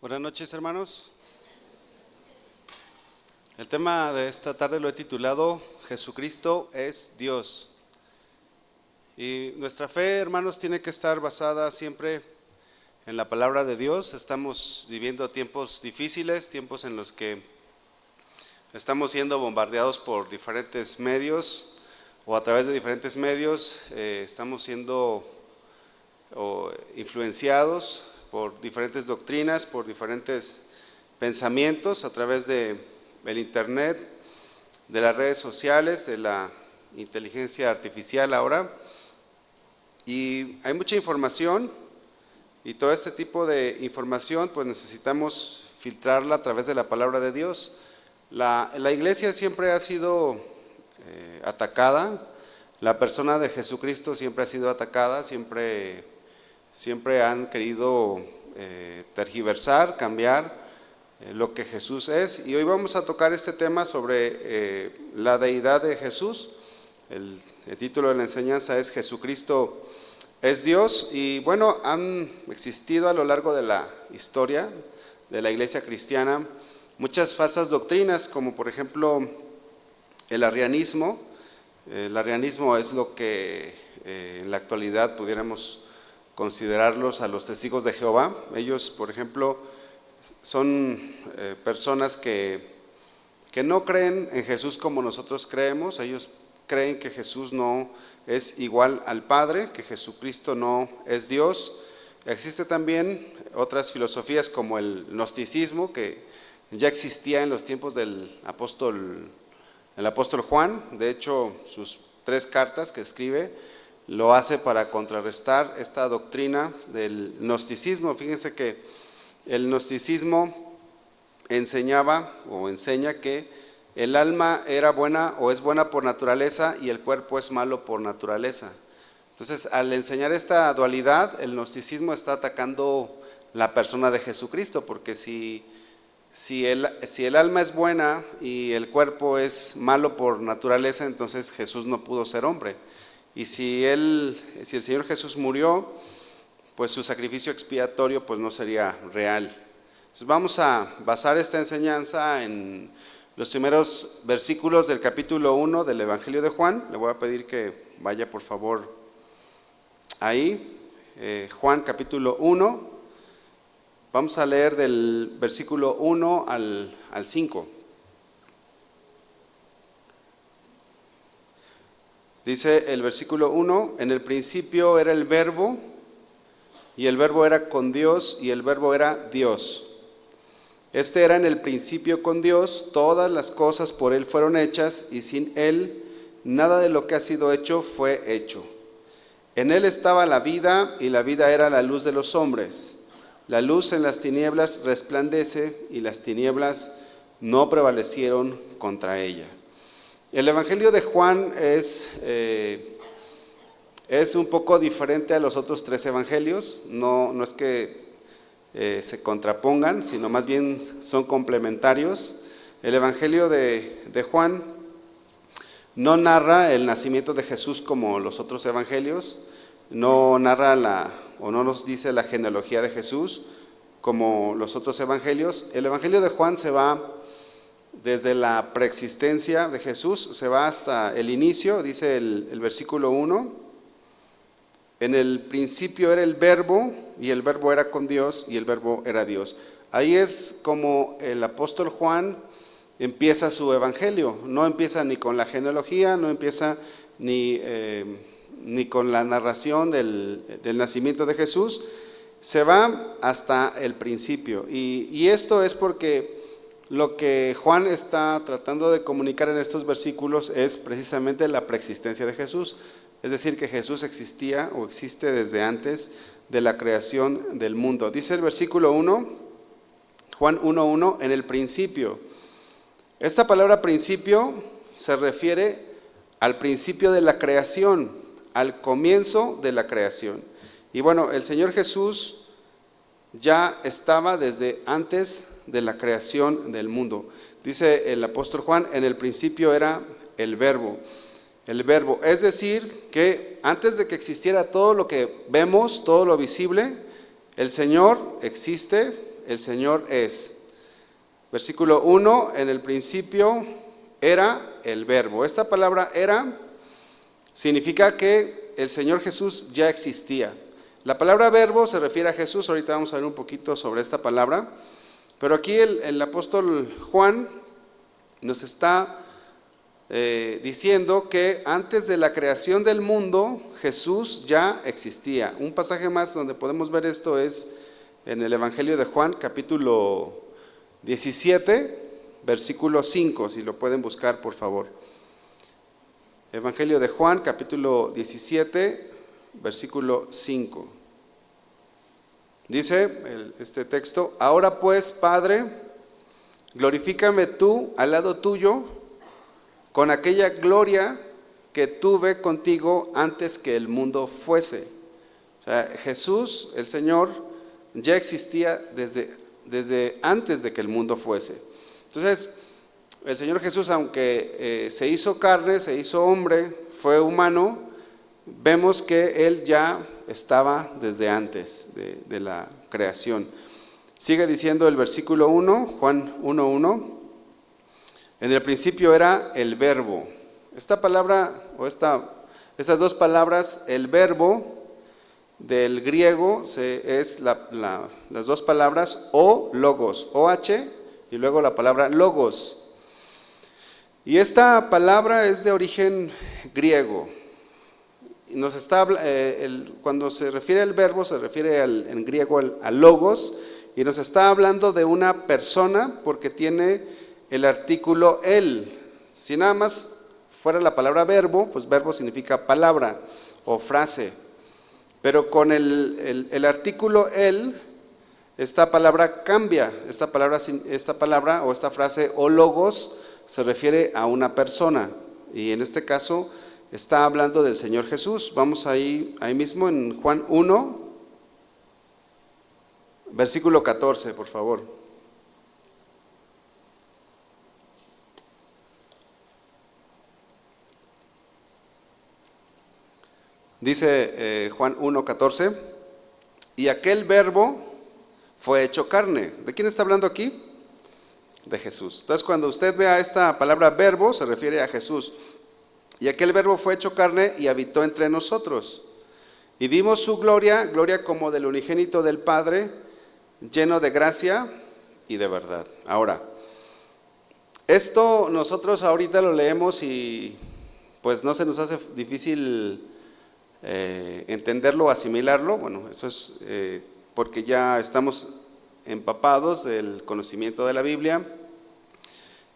Buenas noches, hermanos. El tema de esta tarde lo he titulado Jesucristo es Dios. Y nuestra fe, hermanos, tiene que estar basada siempre en la palabra de Dios. Estamos viviendo tiempos difíciles, tiempos en los que estamos siendo bombardeados por diferentes medios o a través de diferentes medios. Estamos siendo influenciados por diferentes doctrinas, por diferentes pensamientos a través del internet, de las redes sociales, de la inteligencia artificial ahora. Y hay mucha información y todo este tipo de información pues necesitamos filtrarla a través de la palabra de Dios. La iglesia siempre ha sido atacada, la persona de Jesucristo siempre ha sido atacada, siempre han querido tergiversar, cambiar lo que Jesús es. Y hoy vamos a tocar este tema sobre la deidad de Jesús. El título de la enseñanza es Jesucristo es Dios. Y bueno, han existido a lo largo de la historia de la iglesia cristiana muchas falsas doctrinas, como por ejemplo el arrianismo. El arrianismo es lo que en la actualidad pudiéramos considerarlos a los testigos de Jehová. Ellos, por ejemplo, son personas que no creen en Jesús como nosotros creemos. Ellos creen que Jesús no es igual al Padre, que Jesucristo no es Dios. Existe también otras filosofías como el gnosticismo, que ya existía en los tiempos del apóstol Juan. De hecho, sus 3 cartas que escribe lo hace para contrarrestar esta doctrina del gnosticismo. Fíjense que el gnosticismo enseñaba o enseña que el alma era buena o es buena por naturaleza y el cuerpo es malo por naturaleza. Entonces, al enseñar esta dualidad, el gnosticismo está atacando la persona de Jesucristo, porque si el alma es buena y el cuerpo es malo por naturaleza, entonces Jesús no pudo ser hombre. Y si el Señor Jesús murió, pues su sacrificio expiatorio pues no sería real. Entonces vamos a basar esta enseñanza en los primeros versículos del capítulo 1 del Evangelio de Juan. Le voy a pedir que vaya por favor ahí, Juan capítulo 1. Vamos a leer del versículo 1 al 5. Dice el versículo 1: en el principio era el Verbo, y el Verbo era con Dios, y el Verbo era Dios. Este era en el principio con Dios. Todas las cosas por Él fueron hechas, y sin Él nada de lo que ha sido hecho fue hecho. En Él estaba la vida, y la vida era la luz de los hombres. La luz en las tinieblas resplandece, y las tinieblas no prevalecieron contra ella. El Evangelio de Juan es un poco diferente a los otros 3 evangelios. No es que se contrapongan, sino más bien son complementarios. El Evangelio de Juan no narra el nacimiento de Jesús como los otros evangelios, no narra no nos dice la genealogía de Jesús como los otros evangelios. El Evangelio de Juan se va desde la preexistencia de Jesús, se va hasta el inicio. Dice el versículo 1: en el principio era el Verbo, y el Verbo era con Dios, y el Verbo era Dios. Ahí es como el apóstol Juan empieza su evangelio. No empieza ni con la genealogía, no empieza ni con la narración del nacimiento de Jesús. Se va hasta el principio. Y esto es porque lo que Juan está tratando de comunicar en estos versículos es precisamente la preexistencia de Jesús. Es decir, que Jesús existía o existe desde antes de la creación del mundo. Dice el versículo 1, Juan 1:1, en el principio. Esta palabra principio se refiere al principio de la creación, al comienzo de la creación. Y bueno, el Señor Jesús ya estaba desde antes de la creación del mundo. Dice el apóstol Juan, en el principio era el Verbo. El Verbo, es decir, que antes de que existiera todo lo que vemos, todo lo visible, el Señor existe, el Señor es. Versículo 1, en el principio era el verbo. Esta palabra era significa que el Señor Jesús ya existía. La palabra verbo se refiere a Jesús, ahorita vamos a ver un poquito sobre esta palabra, pero aquí el apóstol Juan nos está diciendo que antes de la creación del mundo, Jesús ya existía. Un pasaje más donde podemos ver esto es en el Evangelio de Juan, capítulo 17, versículo 5, si lo pueden buscar, por favor. Evangelio de Juan, capítulo 17, versículo 5. Dice este texto: ahora pues, Padre, glorifícame tú al lado tuyo con aquella gloria que tuve contigo antes que el mundo fuese. O sea, Jesús, el Señor, ya existía desde antes de que el mundo fuese. Entonces, el Señor Jesús, aunque se hizo carne, se hizo hombre, fue humano, vemos que Él ya estaba desde antes de la creación. Sigue diciendo el versículo 1, Juan 1:1. En el principio era el verbo. Esta palabra, o estas dos palabras, el verbo, del griego es las dos palabras o logos, OH, y luego la palabra logos. Y esta palabra es de origen griego. Cuando se refiere al verbo, se refiere en griego al logos, y nos está hablando de una persona porque tiene el artículo el. Si nada más fuera la palabra verbo, pues verbo significa palabra o frase. Pero con el artículo el, esta palabra cambia. Esta palabra o esta frase o logos se refiere a una persona. Y en este caso está hablando del Señor Jesús. Vamos ahí mismo en Juan 1, versículo 14, por favor. Dice Juan 1:14, y aquel verbo fue hecho carne. ¿De quién está hablando aquí? De Jesús. Entonces, cuando usted vea esta palabra verbo, se refiere a Jesús. Y aquel verbo fue hecho carne y habitó entre nosotros. Y vimos su gloria, gloria como del unigénito del Padre, lleno de gracia y de verdad. Ahora, esto nosotros ahorita lo leemos y pues no se nos hace difícil entenderlo o asimilarlo. Bueno, eso es porque ya estamos empapados del conocimiento de la Biblia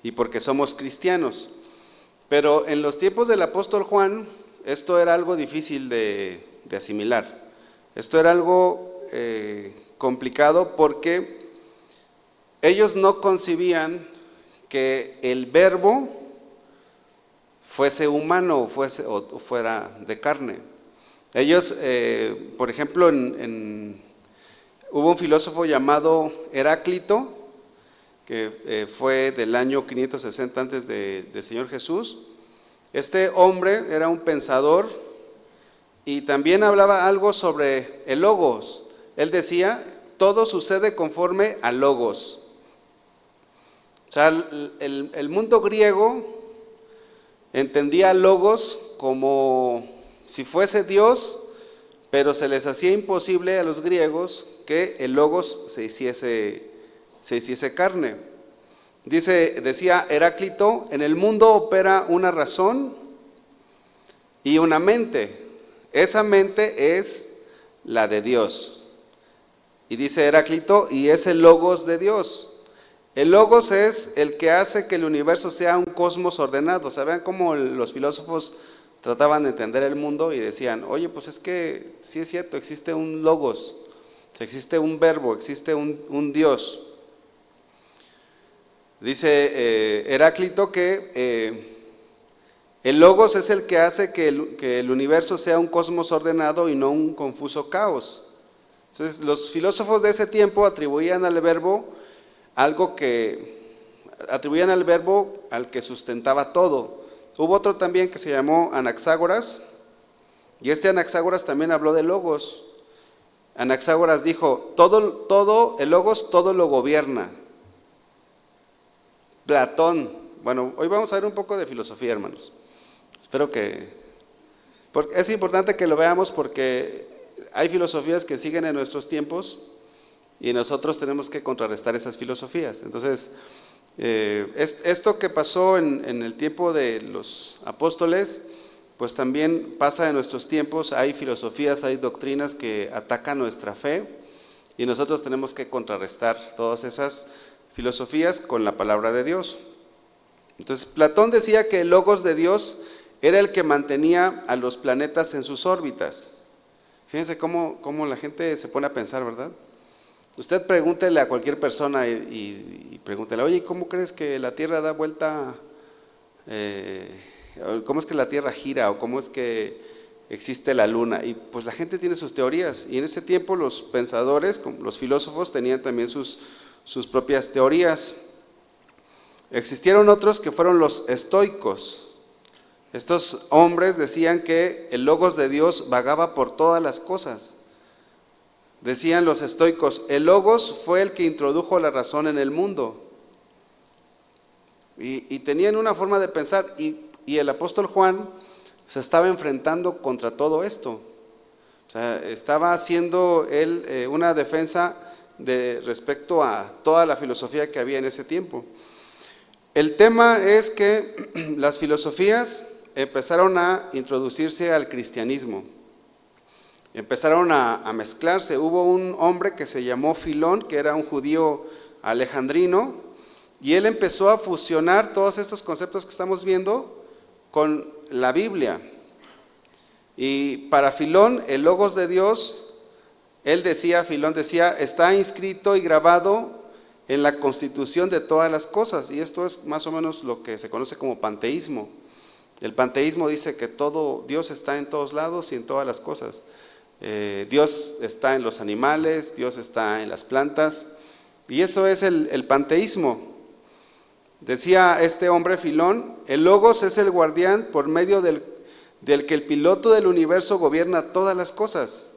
y porque somos cristianos. Pero en los tiempos del apóstol Juan, esto era algo difícil de asimilar. Esto era algo complicado porque ellos no concibían que el verbo fuese humano o fuera de carne. Ellos, por ejemplo, hubo un filósofo llamado Heráclito, que fue del año 560 antes del Señor Jesús. Este hombre era un pensador y también hablaba algo sobre el logos. Él decía, todo sucede conforme al logos. O sea, el mundo griego entendía logos como si fuese Dios, pero se les hacía imposible a los griegos que el logos se hiciese carne. Decía Heráclito, en el mundo opera una razón y una mente. Esa mente es la de Dios. Y dice Heráclito, y es el logos de Dios. El logos es el que hace que el universo sea un cosmos ordenado. O sea, vean cómo los filósofos trataban de entender el mundo y decían, oye, pues es que sí es cierto, existe un logos, existe un verbo, existe un Dios. Dice Heráclito que el logos es el que hace que el universo sea un cosmos ordenado y no un confuso caos. Entonces, los filósofos de ese tiempo atribuían al verbo al que sustentaba todo. Hubo otro también que se llamó Anaxágoras, y este Anaxágoras también habló de logos. Anaxágoras dijo, el logos todo lo gobierna. Platón, bueno, hoy vamos a ver un poco de filosofía, hermanos. Espero que, porque es importante que lo veamos porque hay filosofías que siguen en nuestros tiempos y nosotros tenemos que contrarrestar esas filosofías. Entonces, esto que pasó en el tiempo de los apóstoles, pues también pasa en nuestros tiempos. Hay filosofías, hay doctrinas que atacan nuestra fe y nosotros tenemos que contrarrestar todas esas filosofías con la palabra de Dios. Entonces, Platón decía que el logos de Dios era el que mantenía a los planetas en sus órbitas. Fíjense cómo la gente se pone a pensar, ¿verdad? Usted pregúntele a cualquier persona y pregúntele, oye, ¿cómo crees que la Tierra da vuelta? ¿Cómo es que la Tierra gira? ¿O cómo es que existe la Luna? Y pues la gente tiene sus teorías. Y en ese tiempo los pensadores, los filósofos, tenían también sus propias teorías. Existieron otros que fueron los estoicos. Estos hombres decían que el logos de Dios vagaba por todas las cosas. Decían los estoicos, el logos fue el que introdujo la razón en el mundo. Y tenían una forma de pensar, y el apóstol Juan se estaba enfrentando contra todo esto. O sea, estaba haciendo él una defensa respecto a toda la filosofía que había en ese tiempo. El tema es que las filosofías empezaron a introducirse al cristianismo, empezaron a mezclarse. Hubo un hombre que se llamó Filón, que era un judío alejandrino, y él empezó a fusionar todos estos conceptos que estamos viendo con la Biblia. Y para Filón, el logos de Dios, Filón decía, está inscrito y grabado en la constitución de todas las cosas. Y esto es más o menos lo que se conoce como panteísmo. El panteísmo dice que Dios está en todos lados y en todas las cosas. Dios está en los animales, Dios está en las plantas, y eso es el panteísmo. Decía este hombre Filón, el logos es el guardián por medio del que el piloto del universo gobierna todas las cosas.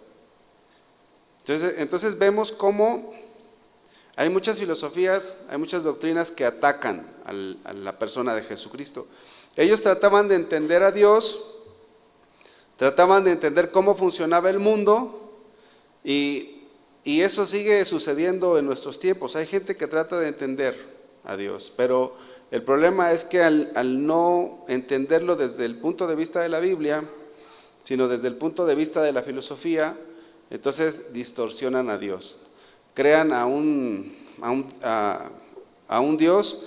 Entonces vemos cómo hay muchas filosofías, hay muchas doctrinas que atacan a la persona de Jesucristo. Ellos trataban de entender a Dios, trataban de entender cómo funcionaba el mundo, y eso sigue sucediendo en nuestros tiempos. Hay gente que trata de entender a Dios, pero el problema es que al no entenderlo desde el punto de vista de la Biblia, sino desde el punto de vista de la filosofía, entonces distorsionan a Dios. Crean a un Dios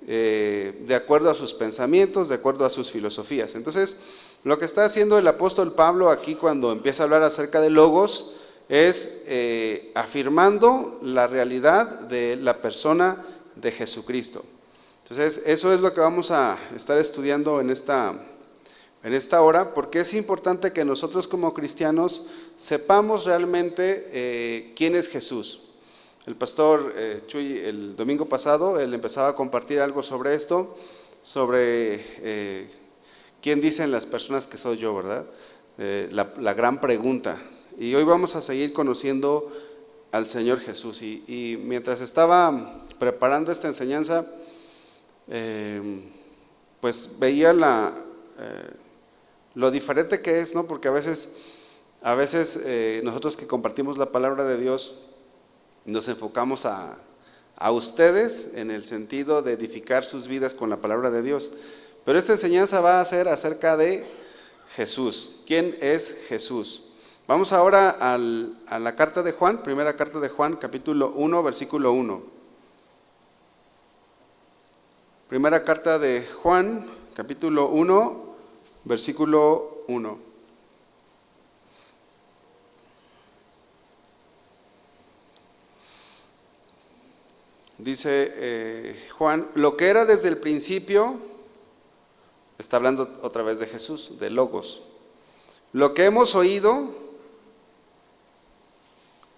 de acuerdo a sus pensamientos, de acuerdo a sus filosofías. Entonces, lo que está haciendo el apóstol Pablo aquí cuando empieza a hablar acerca de logos es afirmando la realidad de la persona de Jesucristo. Entonces, eso es lo que vamos a estar estudiando en esta hora, porque es importante que nosotros como cristianos sepamos realmente quién es Jesús. El pastor Chuy el domingo pasado, él empezaba a compartir algo sobre esto, sobre quién dicen las personas que soy yo, ¿verdad? La gran pregunta. Y hoy vamos a seguir conociendo al Señor Jesús. Y mientras estaba preparando esta enseñanza, pues veía lo diferente que es, ¿no? Porque a veces nosotros que compartimos la palabra de Dios, nos enfocamos a ustedes en el sentido de edificar sus vidas con la palabra de Dios. Pero esta enseñanza va a ser acerca de Jesús. ¿Quién es Jesús? Vamos ahora a la carta de Juan, primera carta de Juan, capítulo 1, versículo 1. Primera carta de Juan, capítulo 1, versículo 1. Dice Juan, lo que era desde el principio, está hablando otra vez de Jesús, de logos. Lo que hemos oído,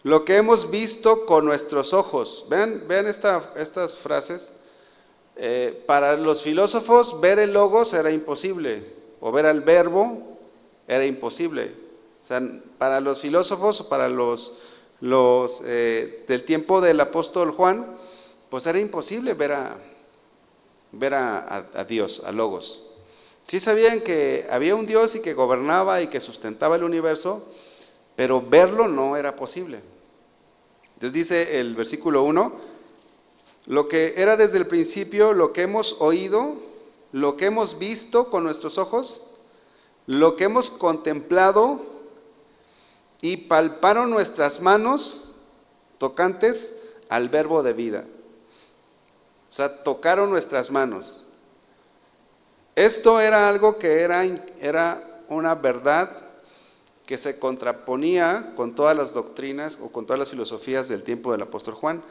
lo que hemos visto con nuestros ojos. Vean estas frases. Para los filósofos ver el logos era imposible, o ver al verbo era imposible. O sea, para los filósofos o para los del tiempo del apóstol Juan, pues era imposible ver a Dios, a Logos. Sí sabían que había un Dios y que gobernaba y que sustentaba el universo, pero verlo no era posible. Entonces dice el versículo 1, lo que era desde el principio, lo que hemos oído, lo que hemos visto con nuestros ojos, lo que hemos contemplado y palparon nuestras manos tocantes al verbo de vida. O sea, tocaron nuestras manos. Esto era algo que era una verdad que se contraponía con todas las doctrinas o con todas las filosofías del tiempo del apóstol Juan.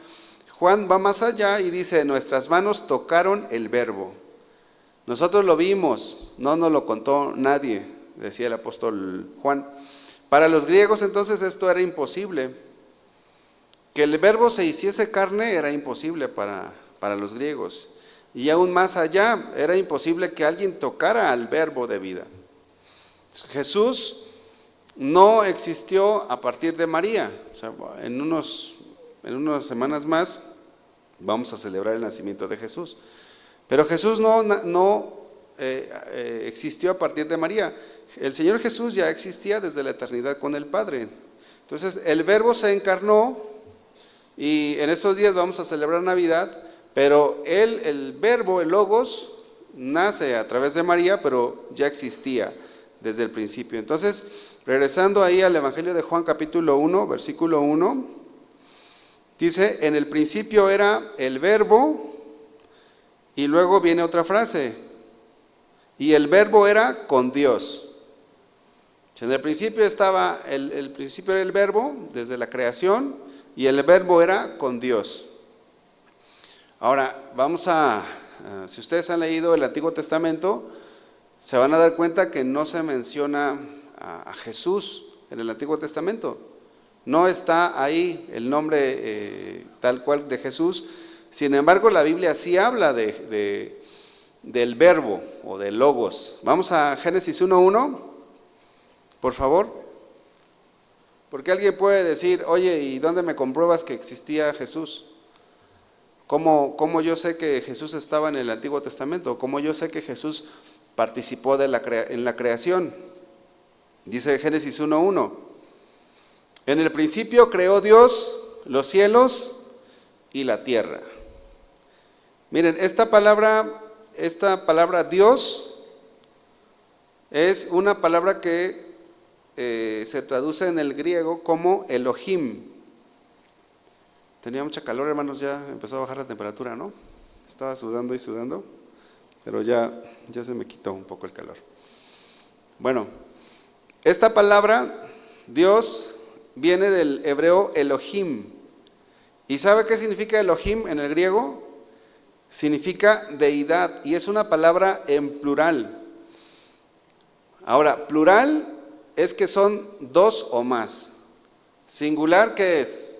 Juan va más allá y dice, nuestras manos tocaron el verbo. Nosotros lo vimos, no nos lo contó nadie, decía el apóstol Juan. Para los griegos entonces esto era imposible. Que el verbo se hiciese carne era imposible para los griegos. Y aún más allá, era imposible que alguien tocara al verbo de vida. Jesús no existió a partir de María. O sea, en unas semanas más vamos a celebrar el nacimiento de Jesús. Pero Jesús no existió a partir de María. El Señor Jesús ya existía desde la eternidad con el Padre. Entonces el verbo se encarnó y en estos días vamos a celebrar Navidad, pero el verbo, el logos, nace a través de María, pero ya existía desde el principio. Entonces, regresando ahí al Evangelio de Juan capítulo 1, versículo 1, dice, en el principio era el verbo, y luego viene otra frase, y el verbo era con Dios. En el principio estaba, el principio era el verbo, desde la creación, y el verbo era con Dios. Ahora, si ustedes han leído el Antiguo Testamento, se van a dar cuenta que no se menciona a Jesús en el Antiguo Testamento. No está ahí el nombre tal cual de Jesús. Sin embargo, la Biblia sí habla del verbo o del logos. Vamos a Génesis 1:1, por favor. Porque alguien puede decir, oye, ¿y dónde me compruebas que existía Jesús? ¿Cómo yo sé que Jesús estaba en el Antiguo Testamento? ¿Cómo yo sé que Jesús participó en la creación? Dice Génesis 1:1, en el principio creó Dios los cielos y la tierra. Miren, esta palabra Dios es una palabra que se traduce en el griego como Elohim. Tenía mucha calor, hermanos, ya empezó a bajar la temperatura, ¿no? Estaba sudando y sudando, pero ya se me quitó un poco el calor. Bueno, esta palabra, Dios, viene del hebreo Elohim. ¿Y sabe qué significa Elohim en el griego? Significa deidad y es una palabra en plural. Ahora, plural es que son dos o más. Singular, ¿qué es?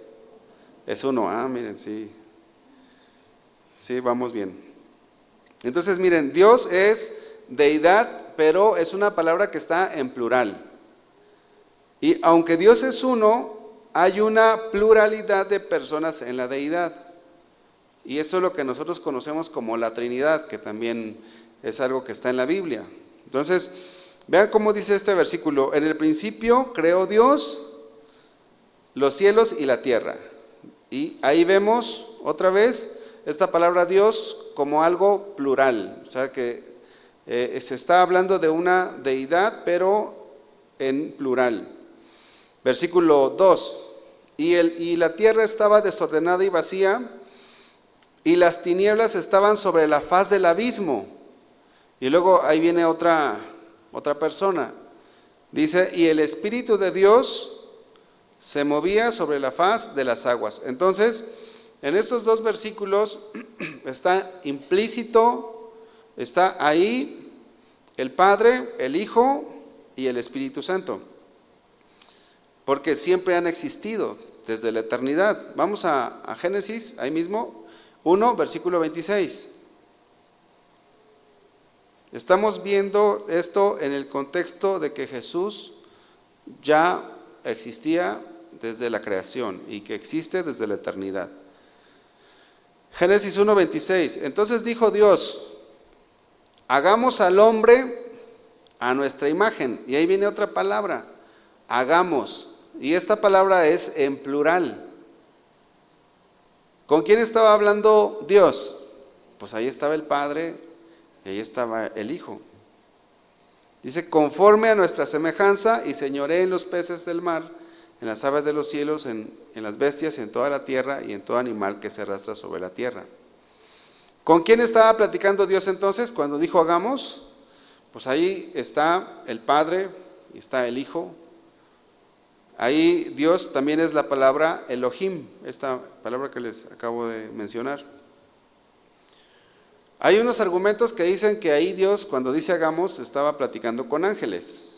Es uno. Miren, sí, vamos bien. Entonces, miren, Dios es deidad, pero es una palabra que está en plural. Y aunque Dios es uno, hay una pluralidad de personas en la deidad. Y eso es lo que nosotros conocemos como la Trinidad, que también es algo que está en la Biblia. Entonces, vean cómo dice este versículo. En el principio creó Dios los cielos y la tierra. Y ahí vemos otra vez esta palabra Dios como algo plural. O sea que se está hablando de una deidad, pero en plural. Versículo 2. Y la tierra estaba desordenada y vacía, y las tinieblas estaban sobre la faz del abismo. Y luego ahí viene otra persona. Dice, y el Espíritu de Dios se movía sobre la faz de las aguas. Entonces, en estos dos versículos está implícito, está ahí el Padre, el Hijo y el Espíritu Santo. Porque siempre han existido desde la eternidad. Vamos a Génesis, ahí mismo, 1, versículo 26. Estamos viendo esto en el contexto de que Jesús ya existía desde la creación y que existe desde la eternidad. Génesis 1:26. Entonces dijo Dios: hagamos al hombre a nuestra imagen. Y ahí viene otra palabra, hagamos. Y esta palabra es en plural. ¿Con quién estaba hablando Dios? Pues ahí estaba el Padre y ahí estaba el Hijo. Dice: conforme a nuestra semejanza, y señoree en los peces del mar, en las aves de los cielos, en las bestias, en toda la tierra y en todo animal que se arrastra sobre la tierra. ¿Con quién estaba platicando Dios entonces cuando dijo hagamos? Pues ahí está el Padre y está el Hijo. Ahí Dios también es la palabra Elohim, esta palabra que les acabo de mencionar. Hay unos argumentos que dicen que ahí Dios, cuando dice hagamos, estaba platicando con ángeles,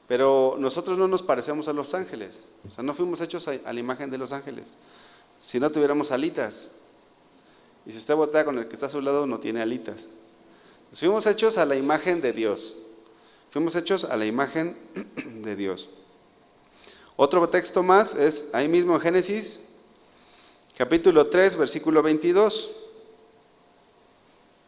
pero nosotros no nos parecemos a los ángeles, o sea, no fuimos hechos a la imagen de los ángeles, si no tuviéramos alitas. Y si usted voltea con el que está a su lado, no tiene alitas. Entonces, fuimos hechos a la imagen de Dios, fuimos hechos a la imagen de Dios. Otro texto más es ahí mismo en Génesis, capítulo 3, versículo 22.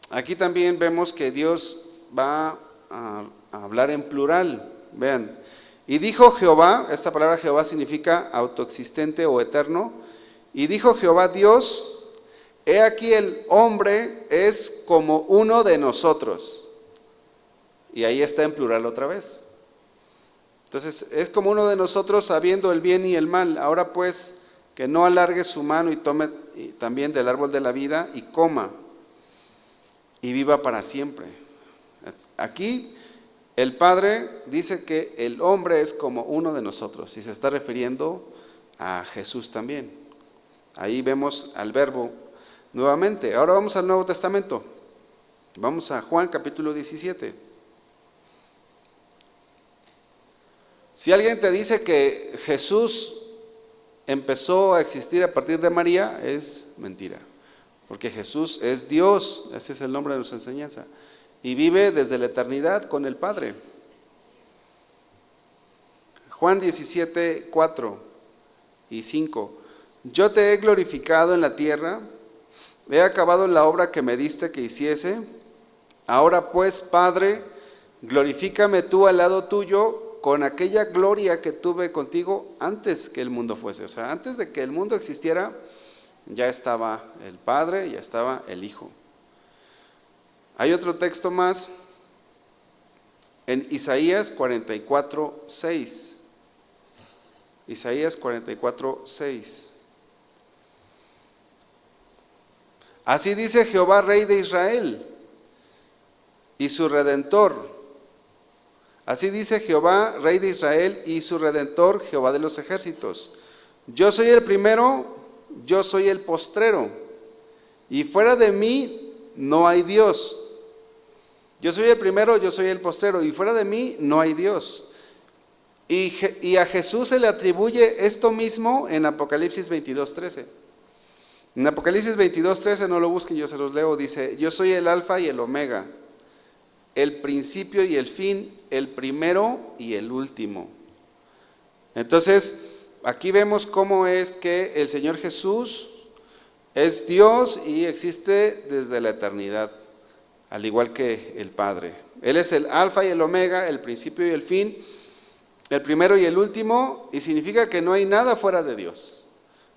Aquí también vemos que Dios va a hablar en plural. Vean, y dijo Jehová, esta palabra Jehová significa autoexistente o eterno, y dijo Jehová Dios: he aquí el hombre es como uno de nosotros. Y ahí está en plural otra vez. Entonces, es como uno de nosotros, sabiendo el bien y el mal. Ahora pues, que no alargue su mano y tome también del árbol de la vida y coma y viva para siempre. Aquí el Padre dice que el hombre es como uno de nosotros y se está refiriendo a Jesús también. Ahí vemos al Verbo nuevamente. Ahora vamos al Nuevo Testamento. Vamos a Juan capítulo 17. Si alguien te dice que Jesús empezó a existir a partir de María, es mentira. Porque Jesús es Dios, ese es el nombre de nuestra enseñanza, y vive desde la eternidad con el Padre. Juan 17, 4 y 5. Yo te he glorificado en la tierra, he acabado la obra que me diste que hiciese. Ahora pues, Padre, glorifícame tú al lado tuyo con aquella gloria que tuve contigo antes que el mundo fuese. O sea, antes de que el mundo existiera, ya estaba el Padre, ya estaba el Hijo. Hay otro texto más en Isaías 44, 6. Isaías 44, 6. Así dice Jehová, Rey de Israel, y su Redentor. Así dice Jehová, Rey de Israel, y su Redentor, Jehová de los ejércitos. Yo soy el primero, yo soy el postrero, y fuera de mí no hay Dios. Yo soy el primero, yo soy el postrero, y fuera de mí no hay Dios. Y a Jesús se le atribuye esto mismo en Apocalipsis 22:13. En Apocalipsis 22:13, no lo busquen, yo se los leo, dice: yo soy el alfa y el omega, el principio y el fin, el primero y el último. Entonces, aquí vemos cómo es que el Señor Jesús es Dios y existe desde la eternidad, al igual que el Padre. Él es el alfa y el omega, el principio y el fin, el primero y el último, y significa que no hay nada fuera de Dios.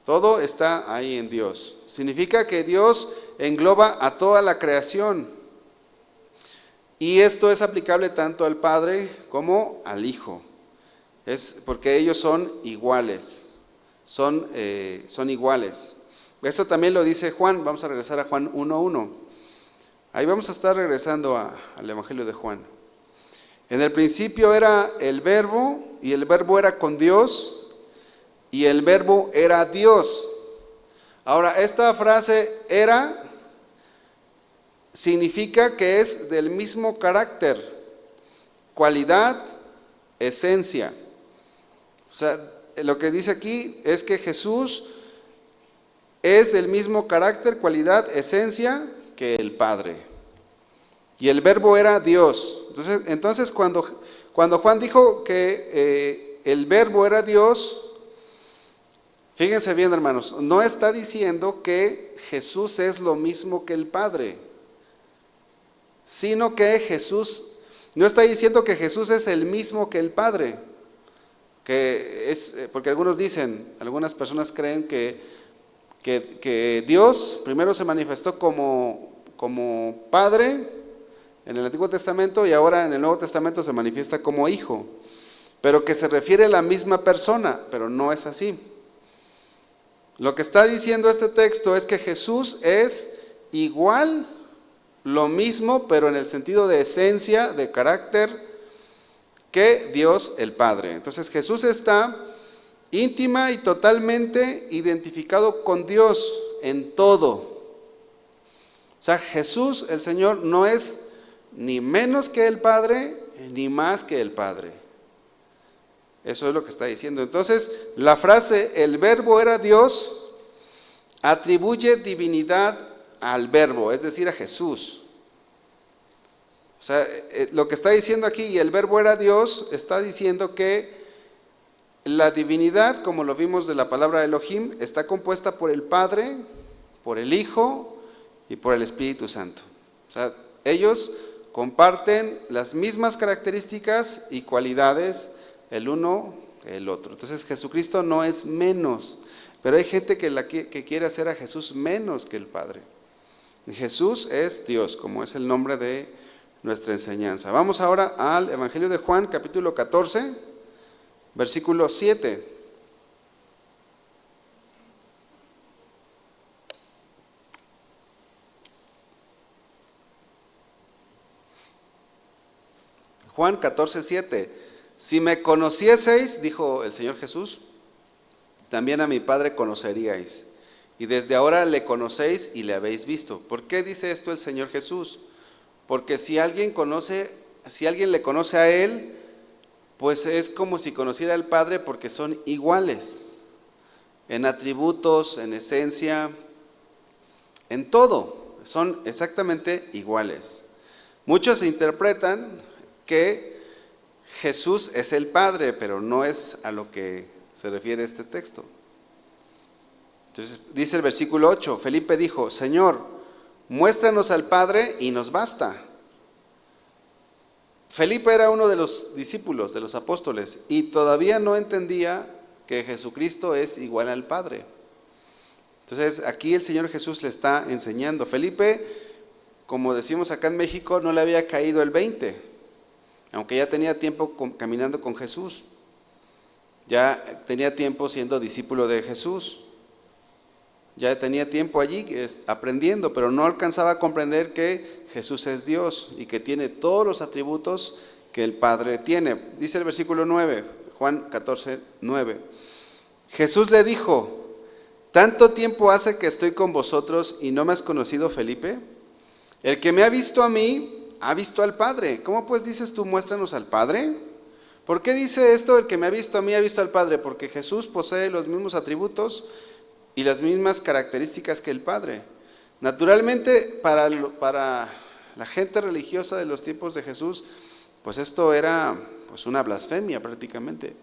Todo está ahí en Dios. Significa que Dios engloba a toda la creación. Y esto es aplicable tanto al Padre como al Hijo. Es porque ellos son iguales. Son iguales. Esto también lo dice Juan. Vamos a regresar a Juan 1:1. Ahí vamos a estar regresando al Evangelio de Juan. En el principio era el Verbo, y el Verbo era con Dios, y el Verbo era Dios. Ahora, esta frase era significa que es del mismo carácter, cualidad, esencia. O sea, lo que dice aquí es que Jesús es del mismo carácter, cualidad, esencia que el Padre. Y el Verbo era Dios. Entonces cuando Juan dijo que el Verbo era Dios, Fíjense bien, hermanos, no está diciendo que Jesús es lo mismo que el Padre, sino que Jesús, no está diciendo que Jesús es el mismo que el Padre, porque algunos dicen, algunas personas creen que Dios primero se manifestó como Padre en el Antiguo Testamento y ahora en el Nuevo Testamento se manifiesta como Hijo, pero que se refiere a la misma persona, pero no es así. Lo que está diciendo este texto es que Jesús es igual, lo mismo, pero en el sentido de esencia, de carácter, que Dios el Padre. Entonces Jesús está íntima y totalmente identificado con Dios en todo. O sea, Jesús, el Señor, no es ni menos que el Padre, ni más que el Padre. Eso es lo que está diciendo. Entonces, la frase, el verbo era Dios, atribuye divinidad al verbo, es decir, a Jesús. O sea, lo que está diciendo aquí, y el verbo era Dios, está diciendo que la divinidad, como lo vimos de la palabra Elohim, está compuesta por el Padre, por el Hijo y por el Espíritu Santo. O sea, ellos comparten las mismas características y cualidades el uno que el otro. Entonces Jesucristo no es menos, pero hay gente que quiere hacer a Jesús menos que el Padre. Jesús es Dios, como es el nombre de nuestra enseñanza. Vamos ahora al Evangelio de Juan, capítulo 14, versículo 7. Juan 14, 7. Si me conocieseis, dijo el Señor Jesús, también a mi Padre conoceríais. Y desde ahora le conocéis y le habéis visto. ¿Por qué dice esto el Señor Jesús? Porque si alguien le conoce a Él, pues es como si conociera al Padre, porque son iguales en atributos, en esencia, en todo, son exactamente iguales. Muchos interpretan que Jesús es el Padre, pero no es a lo que se refiere este texto. Entonces dice el versículo 8, Felipe dijo, Señor, muéstranos al Padre y nos basta. Felipe era uno de los discípulos, de los apóstoles, y todavía no entendía que Jesucristo es igual al Padre. Entonces aquí el Señor Jesús le está enseñando. Felipe, como decimos acá en México, no le había caído el 20, aunque ya tenía tiempo caminando con Jesús. Ya tenía tiempo siendo discípulo de Jesús. Ya tenía tiempo allí aprendiendo, pero no alcanzaba a comprender que Jesús es Dios y que tiene todos los atributos que el Padre tiene. Dice el versículo 9, Juan 14, 9. Jesús le dijo, ¿tanto tiempo hace que estoy con vosotros y no me has conocido, Felipe? El que me ha visto a mí, ha visto al Padre. ¿Cómo pues dices tú, muéstranos al Padre? ¿Por qué dice esto, el que me ha visto a mí, ha visto al Padre? Porque Jesús posee los mismos atributos y las mismas características que el Padre. Naturalmente, para la gente religiosa de los tiempos de Jesús, pues esto era pues una blasfemia prácticamente.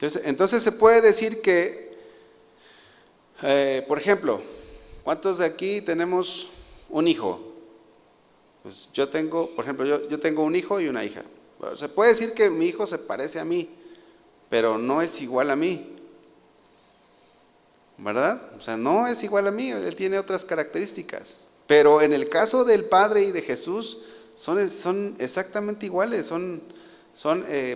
Entonces se puede decir que, por ejemplo, ¿cuántos de aquí tenemos un hijo? Pues yo tengo, por ejemplo, yo tengo un hijo y una hija. Bueno, se puede decir que mi hijo se parece a mí, pero no es igual a mí. ¿Verdad? O sea, no es igual a mí, él tiene otras características. Pero en el caso del Padre y de Jesús, son exactamente iguales,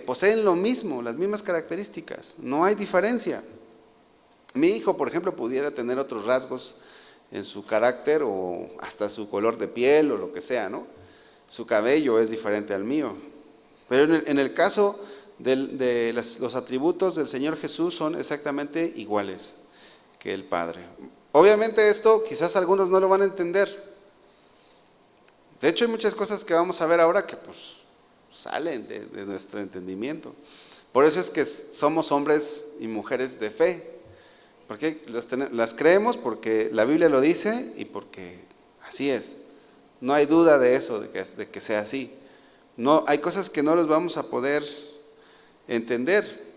poseen lo mismo, las mismas características, no hay diferencia. Mi hijo, por ejemplo, pudiera tener otros rasgos en su carácter o hasta su color de piel o lo que sea, ¿no? Su cabello es diferente al mío. Pero en el caso de los atributos del Señor Jesús son exactamente iguales que el Padre. Obviamente esto quizás algunos no lo van a entender. De hecho hay muchas cosas que vamos a ver ahora que pues salen de nuestro entendimiento. Por eso es que somos hombres y mujeres de fe. Porque las creemos porque la Biblia lo dice y porque así es. No hay duda de eso, de que sea así. No, hay cosas que no los vamos a poder entender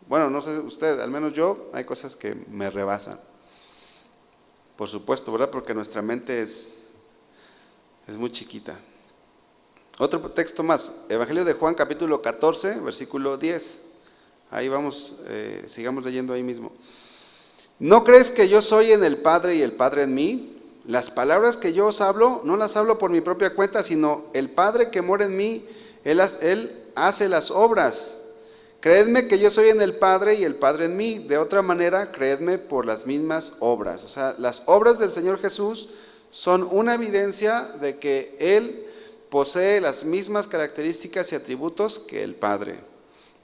Bueno, no sé usted, al menos yo, hay cosas que me rebasan. Por supuesto, ¿verdad? Porque nuestra mente es muy chiquita. Otro texto más, Evangelio de Juan capítulo 14, versículo 10. Ahí vamos, sigamos leyendo ahí mismo. ¿No crees que yo soy en el Padre y el Padre en mí? Las palabras que yo os hablo, no las hablo por mi propia cuenta, sino el Padre que mora en mí, Él hace las obras. Creedme que yo soy en el Padre y el Padre en mí. De otra manera, creedme por las mismas obras. O sea, las obras del Señor Jesús son una evidencia de que Él posee las mismas características y atributos que el Padre.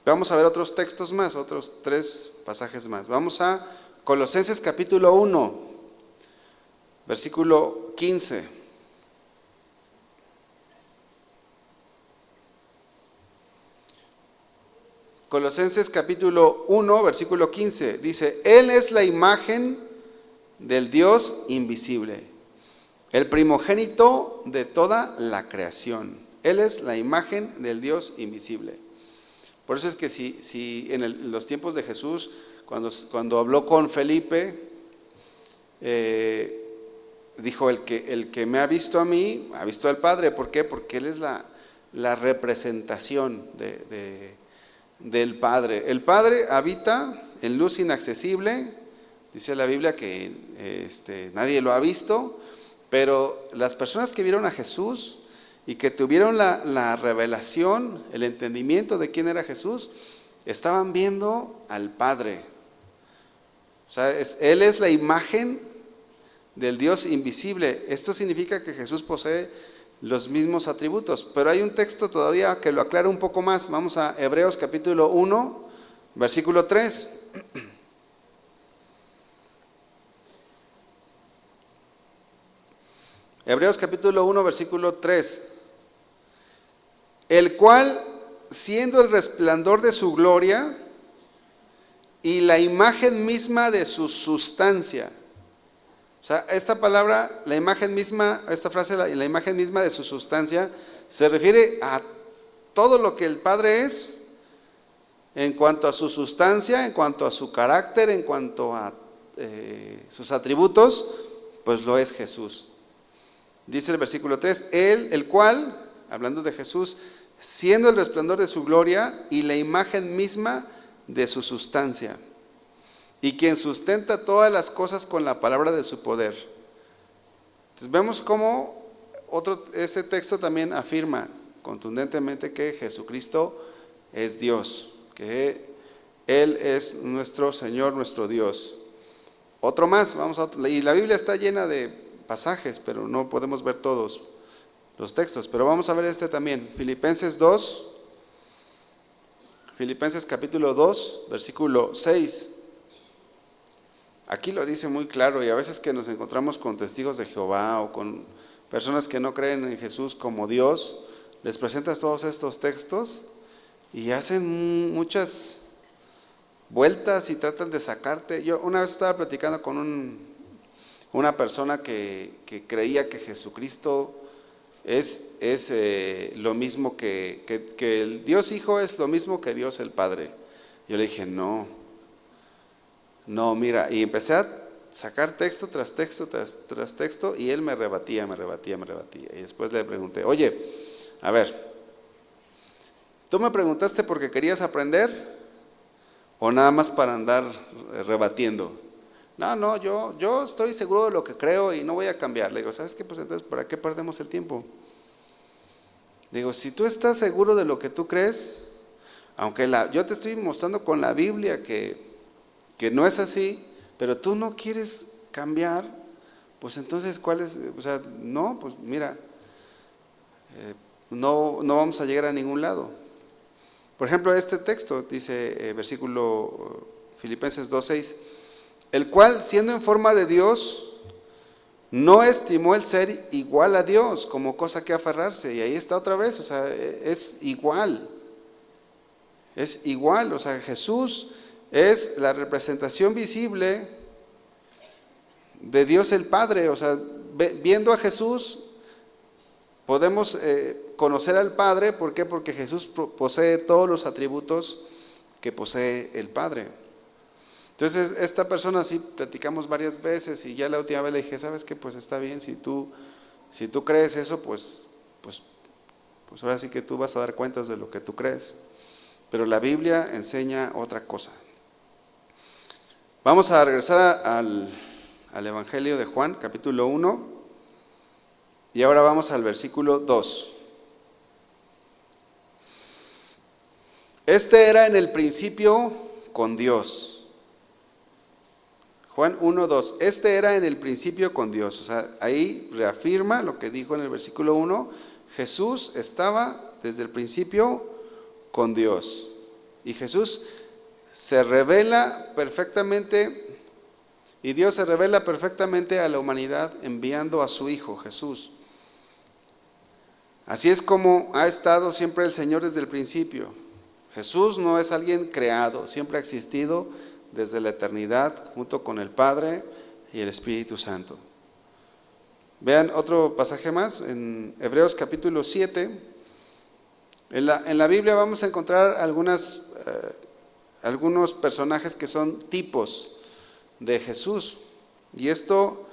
Vamos a ver otros textos más, otros 3 pasajes más. Vamos a Colosenses capítulo 1, versículo 15. Colosenses capítulo 1, versículo 15. Dice, Él es la imagen del Dios invisible, el primogénito de toda la creación. Él es la imagen del Dios invisible. Por eso es que si en los tiempos de Jesús, cuando habló con Felipe, dijo, el que me ha visto a mí, ha visto al Padre. ¿Por qué? Porque Él es la representación del Padre. El Padre habita en luz inaccesible, dice la Biblia que nadie lo ha visto, pero las personas que vieron a Jesús y que tuvieron la revelación, el entendimiento de quién era Jesús, estaban viendo al Padre. O sea, Él es la imagen del Dios invisible. Esto significa que Jesús posee los mismos atributos, pero hay un texto todavía que lo aclara un poco más. Vamos a Hebreos capítulo 1, versículo 3. Hebreos capítulo 1, versículo 3. El cual, siendo el resplandor de su gloria y la imagen misma de su sustancia. O sea, esta palabra, la imagen misma, esta frase, la imagen misma de su sustancia, se refiere a todo lo que el Padre es, en cuanto a su sustancia, en cuanto a su carácter, en cuanto a sus atributos, pues lo es Jesús. Dice el versículo 3, Él, el cual, hablando de Jesús, siendo el resplandor de su gloria y la imagen misma de su sustancia, y quien sustenta todas las cosas con la palabra de su poder. Entonces vemos cómo ese texto también afirma contundentemente que Jesucristo es Dios, que Él es nuestro Señor, nuestro Dios. Otro más, y la Biblia está llena de pasajes, pero no podemos ver todos los textos, pero vamos a ver este también. Filipenses capítulo 2, versículo 6. Aquí lo dice muy claro, y a veces que nos encontramos con testigos de Jehová o con personas que no creen en Jesús como Dios, les presentas todos estos textos y hacen muchas vueltas y tratan de sacarte. Yo una vez estaba platicando con una persona que creía que Jesucristo es lo mismo que el Dios Hijo es lo mismo que Dios el Padre. Yo le dije, no, mira, y empecé a sacar texto tras texto tras texto, y él me rebatía. Y después le pregunté, oye, a ver, ¿tú me preguntaste porque querías aprender o nada más para andar rebatiendo? No, yo estoy seguro de lo que creo y no voy a cambiar. Le digo, ¿sabes qué? Pues entonces, ¿para qué perdemos el tiempo? Digo, si tú estás seguro de lo que tú crees, aunque yo te estoy mostrando con la Biblia que no es así, pero tú no quieres cambiar, pues entonces, ¿cuál es? O sea, no, pues mira, no vamos a llegar a ningún lado. Por ejemplo, este texto dice, versículo Filipenses 2:6, el cual, siendo en forma de Dios, no estimó el ser igual a Dios como cosa que aferrarse. Y ahí está otra vez, o sea, es igual, o sea, Jesús es la representación visible de Dios el Padre. O sea, viendo a Jesús podemos conocer al Padre. ¿Por qué? Porque Jesús posee todos los atributos que posee el Padre. Entonces esta persona sí platicamos varias veces y ya la última vez le dije, ¿sabes qué? Pues está bien, si tú crees eso, pues ahora sí que tú vas a dar cuentas de lo que tú crees. Pero la Biblia enseña otra cosa. Vamos a regresar al Evangelio de Juan, capítulo 1, y ahora vamos al versículo 2. Este era en el principio con Dios. Juan 1:2. Este era en el principio con Dios. O sea, ahí reafirma lo que dijo en el versículo 1. Jesús estaba desde el principio con Dios. Y Jesús se revela perfectamente, y Dios se revela perfectamente a la humanidad enviando a su Hijo Jesús. Así es como ha estado siempre el Señor desde el principio. Jesús no es alguien creado, siempre ha existido desde la eternidad junto con el Padre y el Espíritu Santo. Vean otro pasaje más en Hebreos capítulo 7. En la Biblia vamos a encontrar algunos personajes que son tipos de Jesús, y esto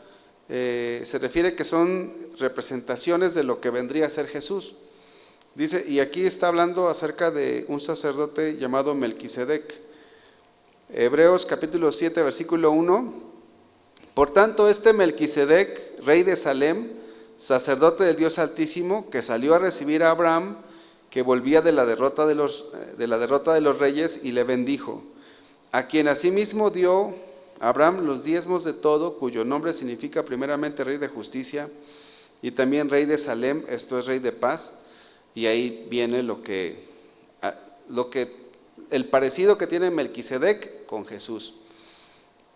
se refiere que son representaciones de lo que vendría a ser Jesús. Dice, y aquí está hablando acerca de un sacerdote llamado Melquisedec. Hebreos capítulo 7, versículo 1. Por tanto, este Melquisedec, rey de Salem, sacerdote del Dios Altísimo, que salió a recibir a Abraham, que volvía de la derrota de los reyes, y le bendijo, a quien asimismo dio Abraham los diezmos de todo, cuyo nombre significa primeramente rey de justicia, y también rey de Salem, esto es rey de paz. Y ahí viene el parecido que tiene Melquisedec con Jesús.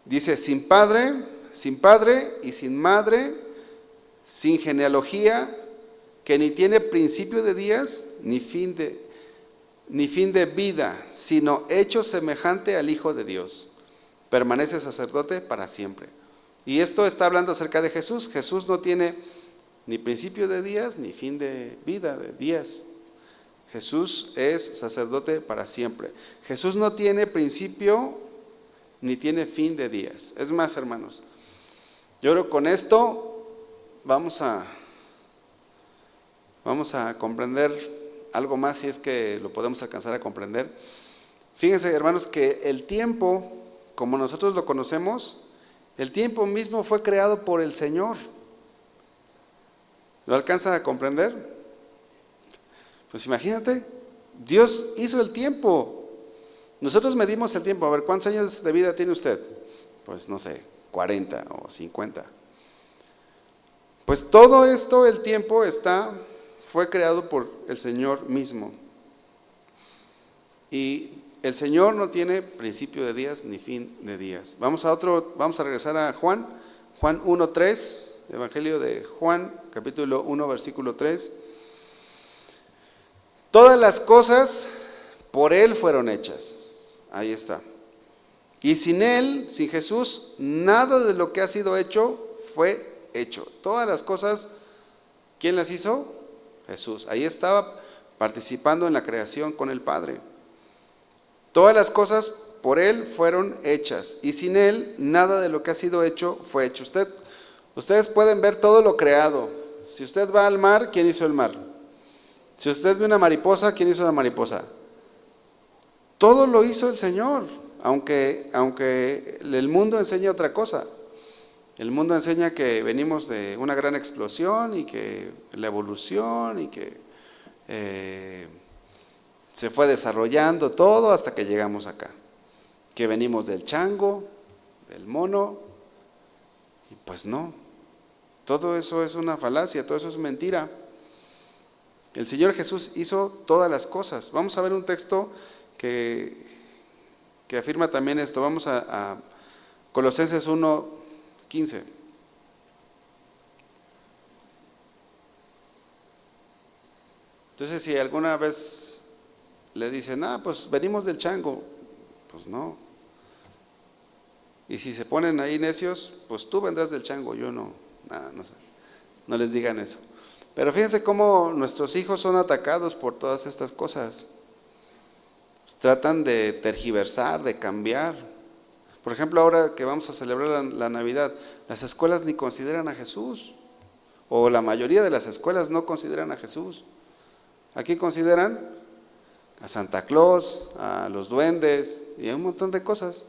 Dice, sin padre y sin madre, sin genealogía, que ni tiene principio de días ni fin de vida, sino hecho semejante al Hijo de Dios. Permanece sacerdote para siempre. Y esto está hablando acerca de Jesús. Jesús no tiene ni principio de días ni fin de vida, de días. Jesús es sacerdote para siempre. Jesús no tiene principio ni tiene fin de días. Es más, hermanos, yo creo que con esto vamos a comprender algo más, si es que lo podemos alcanzar a comprender. Fíjense, hermanos, que el tiempo, como nosotros lo conocemos, el tiempo mismo fue creado por el Señor. ¿Lo alcanzan a comprender? Pues imagínate, Dios hizo el tiempo. Nosotros medimos el tiempo. A ver, ¿cuántos años de vida tiene usted? Pues no sé, 40 o 50. Pues todo esto, el tiempo fue creado por el Señor mismo. Y el Señor no tiene principio de días ni fin de días. Vamos a regresar a Juan 1:3. Evangelio de Juan, capítulo 1, versículo 3. Todas las cosas por Él fueron hechas. Ahí está. Y sin Él, sin Jesús, nada de lo que ha sido hecho fue hecho. Todas las cosas, ¿quién las hizo? Jesús. Ahí estaba participando en la creación con el Padre. Todas las cosas por Él fueron hechas. Y sin Él, nada de lo que ha sido hecho fue hecho. Ustedes pueden ver todo lo creado. Si usted va al mar, ¿quién hizo el mar? Si usted ve una mariposa, ¿quién hizo la mariposa? Todo lo hizo el Señor, aunque el mundo enseña otra cosa. El mundo enseña que venimos de una gran explosión y que la evolución y que se fue desarrollando todo hasta que llegamos acá. Que venimos del chango, del mono, y pues no. Todo eso es una falacia, todo eso es mentira. El Señor Jesús hizo todas las cosas. Vamos a ver un texto que afirma también esto. Vamos a Colosenses 1:15. Entonces, si alguna vez le dicen, pues venimos del chango, pues no. Y si se ponen ahí necios, pues tú vendrás del chango, yo no. No sé, no les digan eso. Pero fíjense cómo nuestros hijos son atacados por todas estas cosas. tratan de tergiversar, de cambiar. Por ejemplo, ahora que vamos a celebrar la Navidad, las escuelas ni consideran a Jesús, o la mayoría de las escuelas no consideran a Jesús. Aquí consideran a Santa Claus, a los duendes y a un montón de cosas.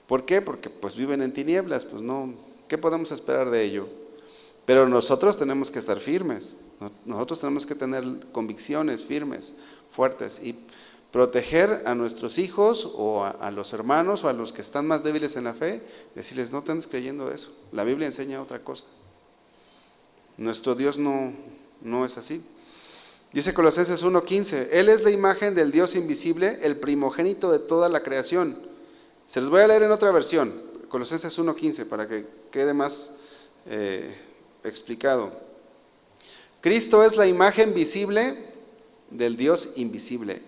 ¿Por qué? Porque pues viven en tinieblas, pues no, ¿qué podemos esperar de ello? Pero nosotros tenemos que estar firmes, nosotros tenemos que tener convicciones firmes, fuertes, y proteger a nuestros hijos o a los hermanos o a los que están más débiles en la fe, decirles, no te andes creyendo eso, la Biblia enseña otra cosa. Nuestro Dios no es así. Dice Colosenses 1:15, Él es la imagen del Dios invisible, el primogénito de toda la creación. Se los voy a leer en otra versión, Colosenses 1:15, para que quede más explicado. Cristo es la imagen visible del Dios invisible.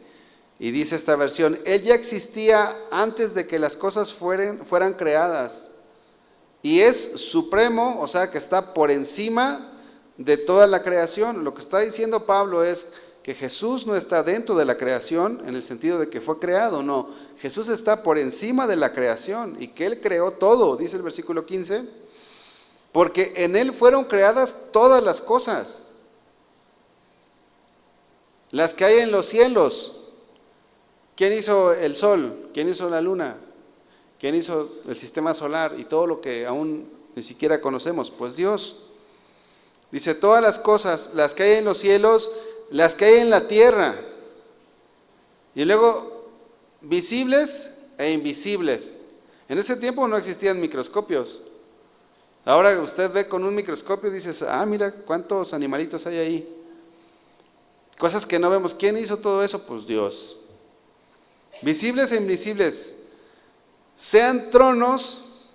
Y dice esta versión, Él ya existía antes de que las cosas fueran creadas. Y es supremo, o sea que está por encima de toda la creación. Lo que está diciendo Pablo es que Jesús no está dentro de la creación en el sentido de que fue creado, no. Jesús está por encima de la creación y que Él creó todo, dice el versículo 15, porque en Él fueron creadas todas las cosas, las que hay en los cielos. ¿Quién hizo el sol? ¿Quién hizo la luna? ¿Quién hizo el sistema solar y todo lo que aún ni siquiera conocemos? Pues Dios. Dice, todas las cosas, las que hay en los cielos, las que hay en la tierra. Y luego, visibles e invisibles. En ese tiempo no existían microscopios. Ahora usted ve con un microscopio y dices, mira cuántos animalitos hay ahí. Cosas que no vemos. ¿Quién hizo todo eso? Pues Dios. Visibles e invisibles. Sean tronos,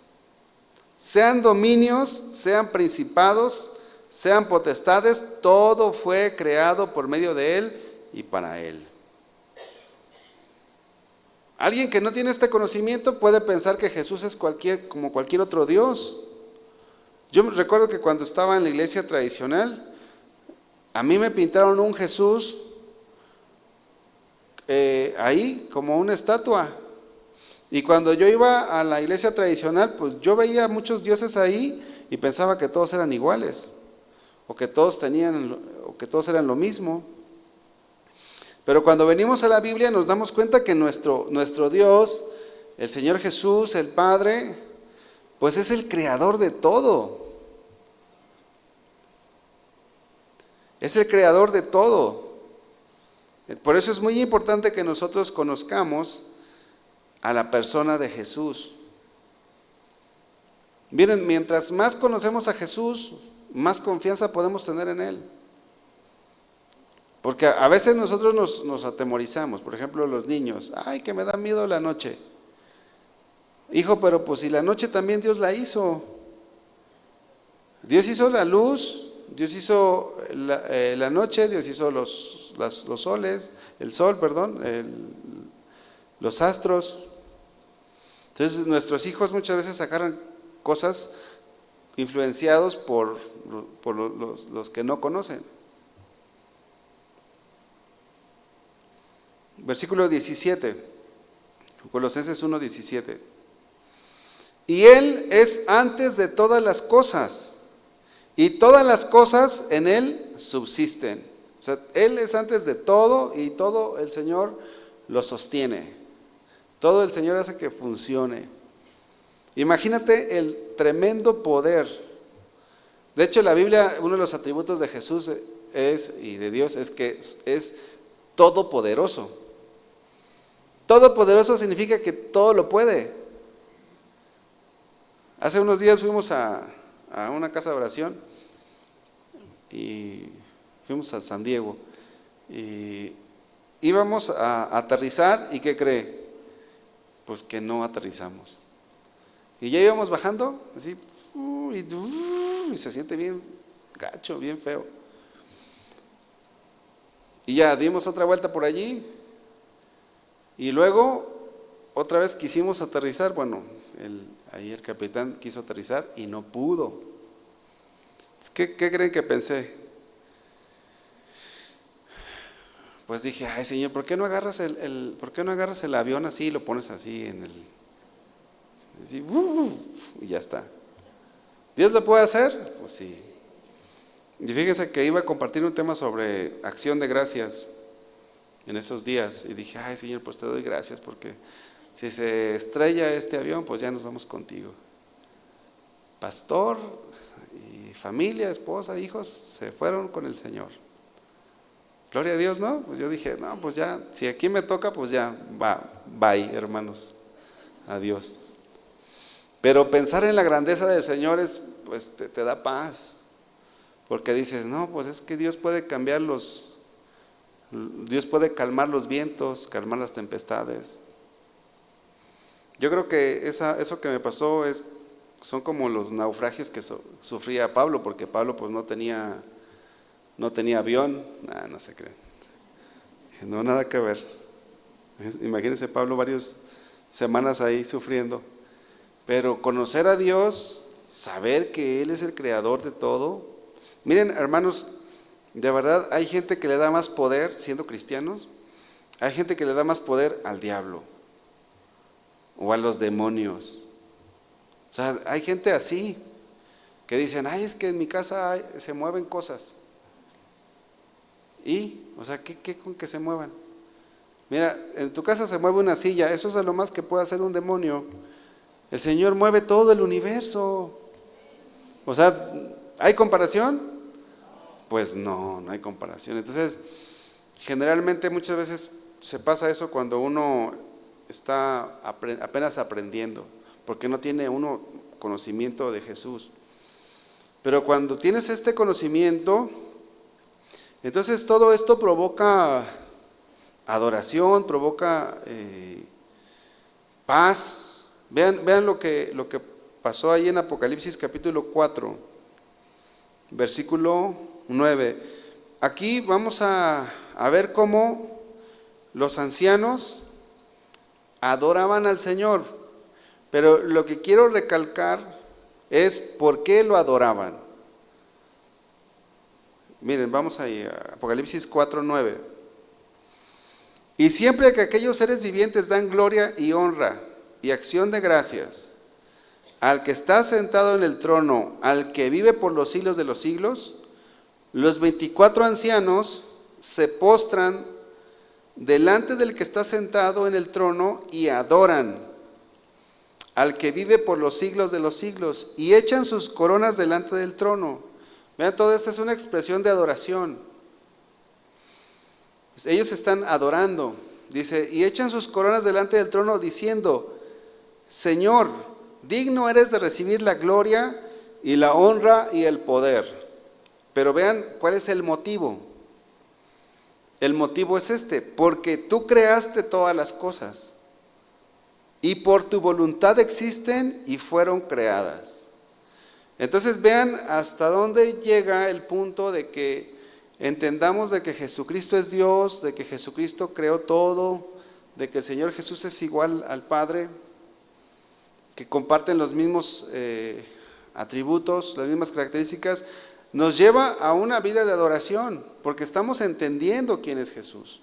sean dominios, sean principados, sean potestades, todo fue creado por medio de Él y para Él. Alguien que no tiene este conocimiento puede pensar que Jesús es como cualquier otro Dios. Yo recuerdo que cuando estaba en la iglesia tradicional, a mí me pintaron un Jesús ahí como una estatua. Y cuando yo iba a la iglesia tradicional, pues yo veía muchos dioses ahí y pensaba que todos eran iguales, o que todos eran lo mismo. Pero cuando venimos a la Biblia nos damos cuenta que nuestro Dios, el Señor Jesús, el Padre, pues es el creador de todo. Es el creador de todo. Por eso es muy importante que nosotros conozcamos a la persona de Jesús. Miren, mientras más conocemos a Jesús, más confianza podemos tener en Él. Porque a veces nosotros nos atemorizamos. Por ejemplo, los niños, que me da miedo la noche. Hijo, pero pues si la noche también Dios la hizo. Dios hizo la luz, Dios hizo la noche, Dios hizo los soles, el sol, los astros. Entonces nuestros hijos muchas veces agarran cosas influenciados por los que no conocen. Versículo 17, Colosenses 1:17. Y Él es antes de todas las cosas, y todas las cosas en Él subsisten. O sea, Él es antes de todo y todo el Señor lo sostiene. Todo el Señor hace que funcione. Imagínate el tremendo poder. De hecho, la Biblia, uno de los atributos de Jesús y de Dios es que es todopoderoso. Todopoderoso significa que todo lo puede. Hace unos días fuimos a una casa de oración y fuimos a San Diego y íbamos a aterrizar. ¿Y qué cree? Pues que no aterrizamos. Y ya íbamos bajando así y se siente bien gacho, bien feo. Y ya dimos otra vuelta por allí y luego otra vez quisimos aterrizar. Bueno, ahí el capitán quiso aterrizar y no pudo. ¿Qué creen que pensé? pues dije, ay Señor, ¿por qué no agarras ¿por qué no agarras el avión así y lo pones así así, y ya está? ¿Dios lo puede hacer? Pues sí. Y fíjense que iba a compartir un tema sobre acción de gracias en esos días, y dije, ay Señor, pues te doy gracias, porque si se estrella este avión, pues ya nos vamos contigo. Pastor y familia, esposa, hijos, se fueron con el Señor. Gloria a Dios, ¿no? Pues yo dije, no, pues ya, si aquí me toca, pues ya, bye, hermanos, adiós. Pero pensar en la grandeza del Señor pues te da paz, porque dices, no, pues es que Dios puede Dios puede calmar los vientos, calmar las tempestades. Yo creo que eso que me pasó son como los naufragios que sufría Pablo, porque Pablo pues no tenía avión, no se creen. No, nada que ver. Imagínense Pablo varias semanas ahí sufriendo. Pero conocer a Dios, saber que Él es el creador de todo. Miren, hermanos, de verdad hay gente que le da más poder siendo cristianos. Hay gente que le da más poder al diablo o a los demonios. O sea, hay gente así que dicen, ay, es que en mi casa se mueven cosas. ¿Y? O sea, ¿qué con que se muevan? Mira, en tu casa se mueve una silla, eso es lo más que puede hacer un demonio. El Señor mueve todo el universo. O sea, ¿hay comparación? Pues no hay comparación. Entonces, generalmente muchas veces se pasa eso cuando uno está apenas aprendiendo, porque no tiene uno conocimiento de Jesús. Pero cuando tienes este conocimiento, entonces todo esto provoca adoración, provoca paz. Vean lo que pasó ahí en Apocalipsis capítulo 4, versículo 9. Aquí vamos a ver cómo los ancianos adoraban al Señor, pero lo que quiero recalcar es por qué lo adoraban. Miren, vamos ahí a Apocalipsis 4, 9. Y siempre que aquellos seres vivientes dan gloria y honra y acción de gracias al que está sentado en el trono, al que vive por los siglos de los siglos, los 24 ancianos se postran delante del que está sentado en el trono y adoran al que vive por los siglos de los siglos y echan sus coronas delante del trono. Vean, todo esto es una expresión de adoración. Ellos están adorando, dice, y echan sus coronas delante del trono diciendo, Señor, digno eres de recibir la gloria y la honra y el poder. Pero vean cuál es el motivo. El motivo es porque tú creaste todas las cosas y por tu voluntad existen y fueron creadas. Entonces vean hasta dónde llega el punto de que entendamos de que Jesucristo es Dios, de que Jesucristo creó todo, de que el Señor Jesús es igual al Padre, que comparten los mismos atributos, las mismas características, nos lleva a una vida de adoración, porque estamos entendiendo quién es Jesús,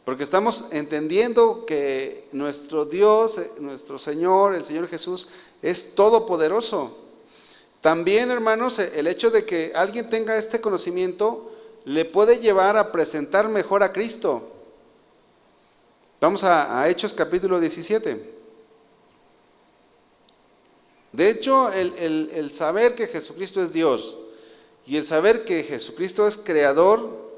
porque estamos entendiendo que nuestro Dios, nuestro Señor, el Señor Jesús, es todopoderoso. También, hermanos, el hecho de que alguien tenga este conocimiento le puede llevar a presentar mejor a Cristo. Vamos a Hechos capítulo 17. De hecho, el saber que Jesucristo es Dios y el saber que Jesucristo es creador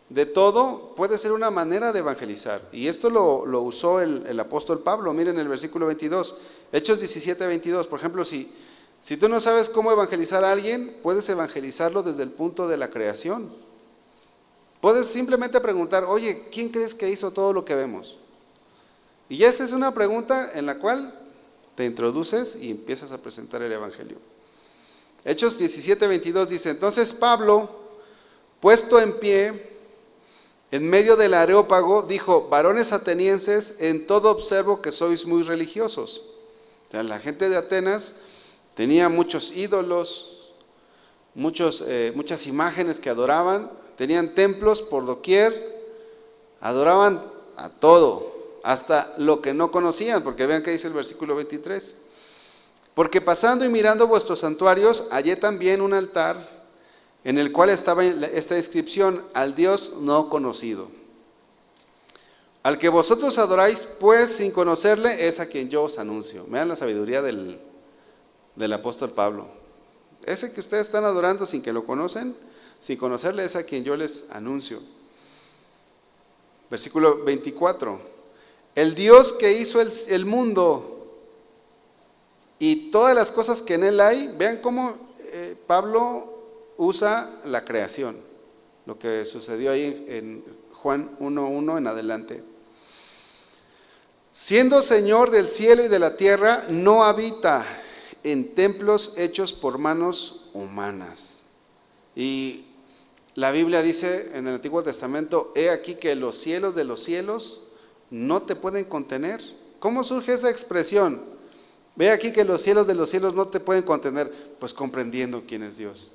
de todo puede ser una manera de evangelizar. Y esto lo usó el apóstol Pablo. Miren el versículo 22, Hechos 17, 22. Por ejemplo, si tú no sabes cómo evangelizar a alguien, puedes evangelizarlo desde el punto de la creación. Puedes simplemente preguntar, oye, ¿quién crees que hizo todo lo que vemos? Y ya esa es una pregunta en la cual te introduces y empiezas a presentar el evangelio. Hechos 17, 22 dice, entonces Pablo, puesto en pie en medio del Areópago, dijo, varones atenienses, en todo observo que sois muy religiosos. O sea, la gente de Atenas tenía muchos ídolos, muchas imágenes que adoraban, tenían templos por doquier, Adoraban a todo, hasta lo que no conocían, porque vean que dice el versículo 23. Porque pasando y mirando vuestros santuarios, hallé también un altar en el cual estaba esta inscripción: al Dios no conocido. Al que vosotros adoráis, pues sin conocerle, es a quien yo os anuncio. Vean la sabiduría del apóstol Pablo. Ese que ustedes están adorando sin que lo conocen, sin conocerle, es a quien yo les anuncio. Versículo 24. El Dios que hizo el mundo y todas las cosas que en él hay. Vean cómo Pablo usa la creación, lo que sucedió ahí en Juan 1:1 en adelante. Siendo Señor del cielo y de la tierra, no habita en templos hechos por manos humanas. Y la Biblia dice en el Antiguo Testamento: he aquí que los cielos de los cielos no te pueden contener. ¿Cómo surge esa expresión? Ve aquí que los cielos de los cielos no te pueden contener. Pues comprendiendo quién es Dios,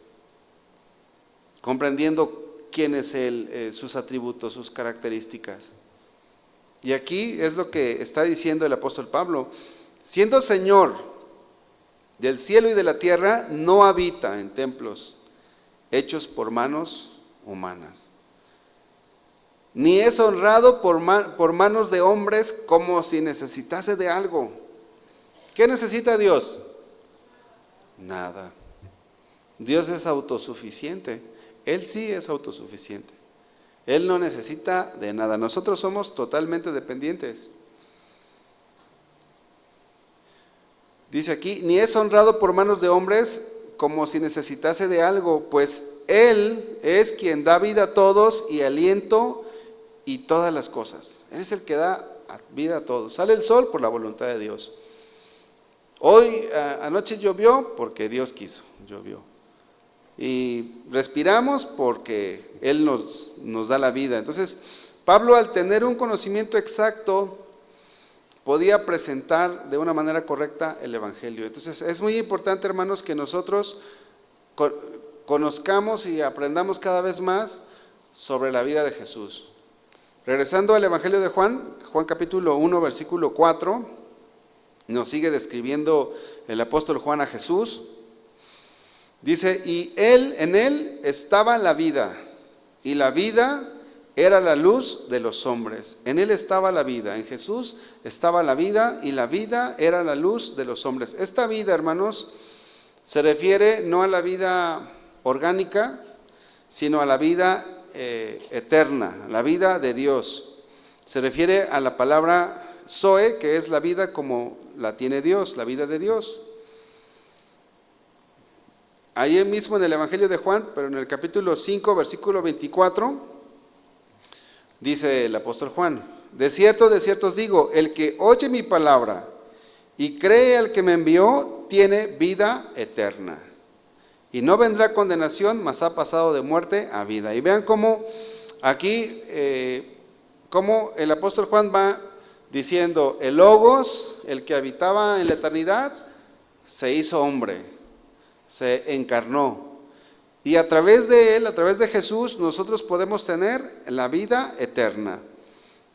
comprendiendo quién es Él, sus atributos, sus características. Y aquí es lo que está diciendo el apóstol Pablo: siendo Señor del cielo y de la tierra, no habita en templos hechos por manos humanas, ni es honrado por manos de hombres como si necesitase de algo. ¿Qué necesita Dios? Nada. Dios es autosuficiente. Él sí es autosuficiente. Él no necesita de nada. Nosotros somos totalmente dependientes. Dice aquí: ni es honrado por manos de hombres como si necesitase de algo, pues Él es quien da vida a todos y aliento y todas las cosas. Él es el que da vida a todos. Sale el sol por la voluntad de Dios. Hoy anoche llovió porque Dios quiso, llovió. Y respiramos porque Él nos da la vida. Entonces, Pablo, al tener un conocimiento exacto, podía presentar de una manera correcta el Evangelio. Entonces, es muy importante, hermanos, que nosotros conozcamos y aprendamos cada vez más sobre la vida de Jesús. Regresando al Evangelio de Juan, Juan capítulo 1, versículo 4, nos sigue describiendo el apóstol Juan a Jesús. Dice: y en él estaba la vida, y la vida era la luz de los hombres. En él estaba la vida, en Jesús estaba la vida, y la vida era la luz de los hombres. Esta vida, hermanos, se refiere no a la vida orgánica, sino a la vida eterna, la vida de Dios. Se refiere a la palabra Zoe, que es la vida como la tiene Dios, la vida de Dios. Ahí mismo en el Evangelio de Juan, pero en el capítulo 5, versículo 24, dice el apóstol Juan: de cierto os digo, el que oye mi palabra y cree al que me envió, tiene vida eterna, y no vendrá condenación, mas ha pasado de muerte a vida. Y vean cómo aquí, cómo el apóstol Juan va diciendo: el Logos, el que habitaba en la eternidad, se hizo hombre, se encarnó, y a través de él, a través de Jesús, nosotros podemos tener la vida eterna.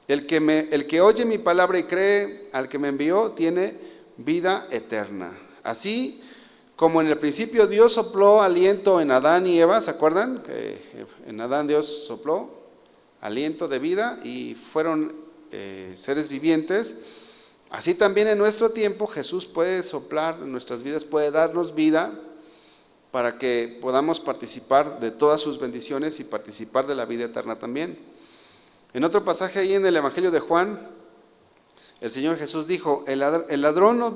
El que oye mi palabra y cree al que me envió, tiene vida eterna. Así como en el principio Dios sopló aliento en Adán y Eva, ¿se acuerdan? Que en Adán Dios sopló aliento de vida y fueron seres vivientes. Así también en nuestro tiempo Jesús puede soplar en nuestras vidas, puede darnos vida, para que podamos participar de todas sus bendiciones y participar de la vida eterna también. En otro pasaje ahí en el Evangelio de Juan, el Señor Jesús dijo: el ladrón no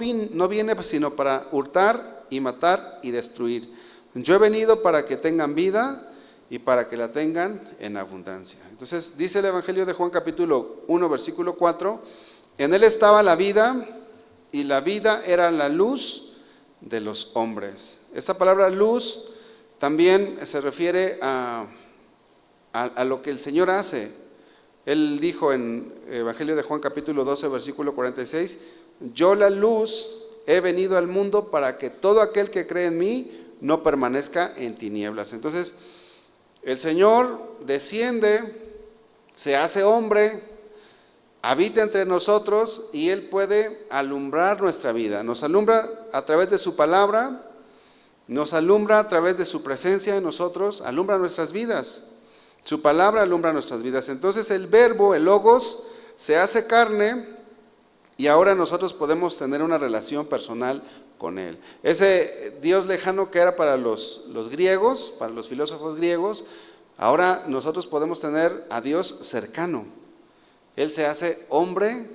viene sino para hurtar y matar y destruir. Yo he venido para que tengan vida y para que la tengan en abundancia. Entonces dice el Evangelio de Juan capítulo 1, versículo 4, en él estaba la vida y la vida era la luz de los hombres. Esta palabra luz también se refiere a lo que el Señor hace. Él dijo en Evangelio de Juan capítulo 12, versículo 46, yo la luz he venido al mundo para que todo aquel que cree en mí no permanezca en tinieblas. Entonces el Señor desciende, se hace hombre, habita entre nosotros y Él puede alumbrar nuestra vida. Nos alumbra a través de su palabra, nos alumbra a través de su presencia en nosotros, alumbra nuestras vidas. Su palabra alumbra nuestras vidas. Entonces el verbo, el logos, se hace carne y ahora nosotros podemos tener una relación personal con Él. Ese Dios lejano que era para los griegos, para los filósofos griegos, ahora nosotros podemos tener a Dios cercano. Él se hace hombre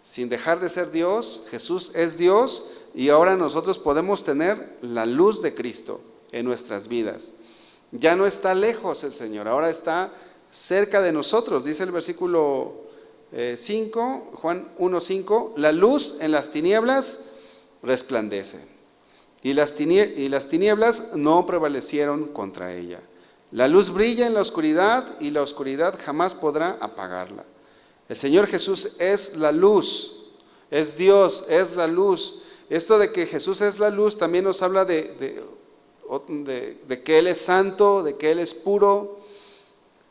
sin dejar de ser Dios. Jesús es Dios y ahora nosotros podemos tener la luz de Cristo en nuestras vidas. Ya no está lejos el Señor, ahora está cerca de nosotros. Dice el versículo 5, Juan 1:5, la luz en las tinieblas resplandece y las tinieblas no prevalecieron contra ella. La luz brilla en la oscuridad y la oscuridad jamás podrá apagarla. El Señor Jesús es la luz, es Dios, es la luz. Esto de que Jesús es la luz también nos habla de que Él es santo, de que Él es puro.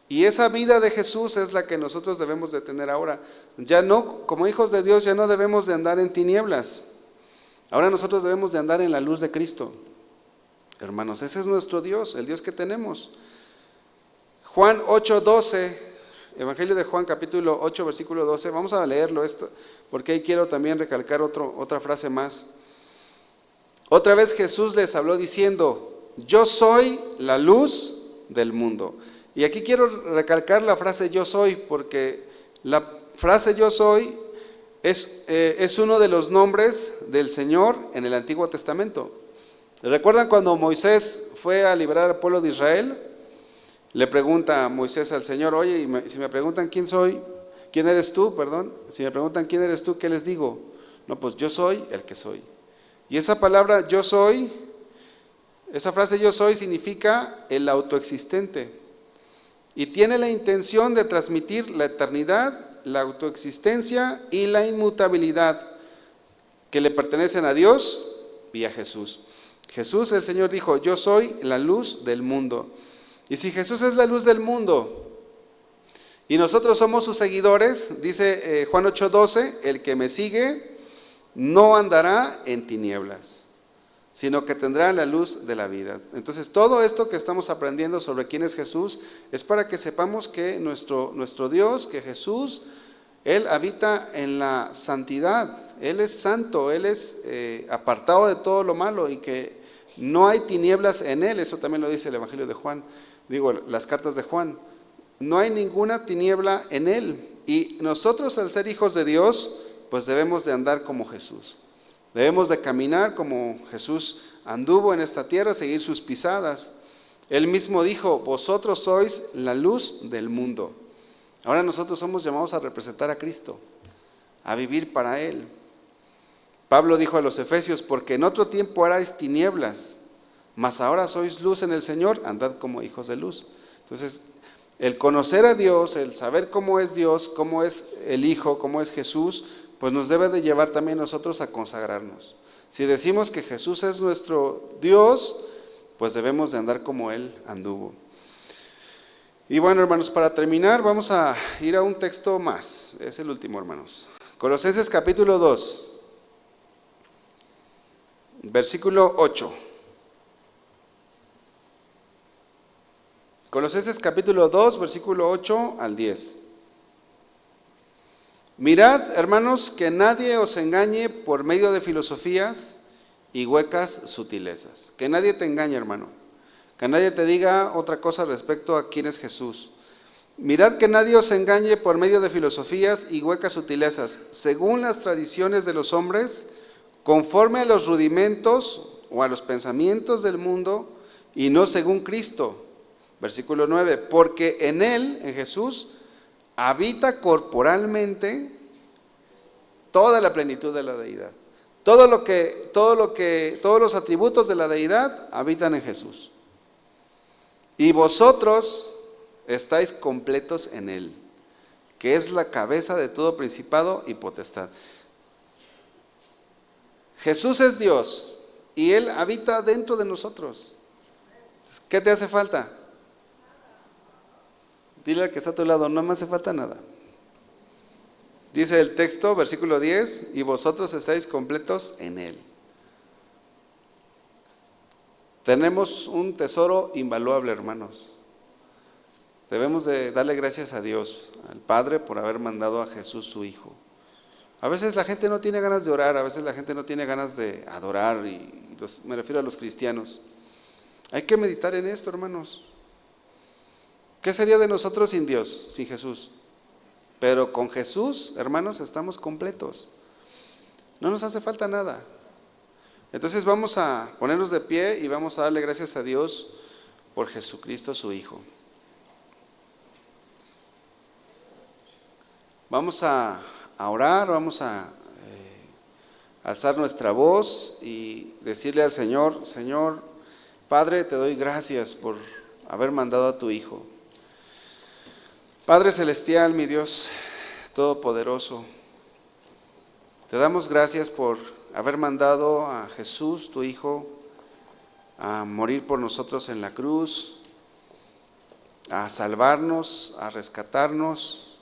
Y esa vida de Jesús es la que nosotros debemos de tener ahora. Ya no, como hijos de Dios, ya no debemos de andar en tinieblas. Ahora nosotros debemos de andar en la luz de Cristo. Hermanos, ese es nuestro Dios, el Dios que tenemos. Juan 8:12, Evangelio de Juan capítulo 8 versículo 12, vamos a leerlo esto, porque ahí quiero también recalcar otra frase más. Otra vez Jesús les habló diciendo, yo soy la luz del mundo. Y aquí quiero recalcar la frase yo soy, porque la frase yo soy es uno de los nombres del Señor en el Antiguo Testamento. ¿Recuerdan cuando Moisés fue a liberar al pueblo de Israel? Le pregunta Moisés al Señor, oye, si me preguntan quién soy, quién eres tú, si me preguntan quién eres tú, ¿qué les digo? No, pues yo soy el que soy. Y esa palabra yo soy, esa frase yo soy significa el autoexistente. Y tiene la intención de transmitir la eternidad, la autoexistencia y la inmutabilidad que le pertenecen a Dios y a Jesús. Jesús, el Señor dijo, yo soy la luz del mundo. Y si Jesús es la luz del mundo y nosotros somos sus seguidores, dice Juan 8:12, el que me sigue no andará en tinieblas, sino que tendrá la luz de la vida. Entonces todo esto que estamos aprendiendo sobre quién es Jesús es para que sepamos que nuestro Dios, que Jesús, Él habita en la santidad, Él es santo, Él es apartado de todo lo malo y que no hay tinieblas en Él. Eso también lo dice el Evangelio de Juan, las cartas de Juan. No hay ninguna tiniebla en Él. Y nosotros, al ser hijos de Dios, pues debemos de andar como Jesús. Debemos de caminar como Jesús anduvo en esta tierra, seguir sus pisadas. Él mismo dijo, vosotros sois la luz del mundo. Ahora nosotros somos llamados a representar a Cristo, a vivir para Él. Pablo dijo a los Efesios, porque en otro tiempo erais tinieblas, mas ahora sois luz en el Señor, andad como hijos de luz. Entonces, el conocer a Dios, el saber cómo es Dios, cómo es el Hijo, cómo es Jesús, pues nos debe de llevar también nosotros a consagrarnos. Si decimos que Jesús es nuestro Dios, pues debemos de andar como Él anduvo. Y bueno, hermanos, para terminar vamos a ir a un texto más. Es el último, hermanos. Colosenses capítulo 2, versículo 8. Colosenses capítulo 2, versículo 8 al 10. Mirad, hermanos, que nadie os engañe por medio de filosofías y huecas sutilezas. Que nadie te engañe, hermano. Que nadie te diga otra cosa respecto a quién es Jesús. Mirad que nadie os engañe por medio de filosofías y huecas sutilezas, según las tradiciones de los hombres, conforme a los rudimentos o a los pensamientos del mundo, y no según Cristo. Versículo 9, porque en Él, en Jesús, habita corporalmente toda la plenitud de la deidad. Todos los atributos de la deidad habitan en Jesús. Y vosotros estáis completos en Él, que es la cabeza de todo principado y potestad. Jesús es Dios y Él habita dentro de nosotros. ¿Qué te hace falta? Dile al que está a tu lado, no me hace falta nada. Dice el texto, versículo 10, y vosotros estáis completos en Él. Tenemos un tesoro invaluable, hermanos. Debemos de darle gracias a Dios, al Padre, por haber mandado a Jesús su Hijo. A veces la gente no tiene ganas de orar, a veces la gente no tiene ganas de adorar, me refiero a los cristianos. Hay que meditar en esto, hermanos. ¿Qué sería de nosotros sin Dios, sin Jesús? Pero con Jesús, hermanos, estamos completos. No nos hace falta nada. Entonces vamos a ponernos de pie y vamos a darle gracias a Dios por Jesucristo su Hijo. Vamos a orar, vamos a alzar nuestra voz y decirle al Señor: Señor, Padre, te doy gracias por haber mandado a tu Hijo. Padre celestial, mi Dios todopoderoso, te damos gracias por haber mandado a Jesús, tu Hijo, a morir por nosotros en la cruz, a salvarnos, a rescatarnos.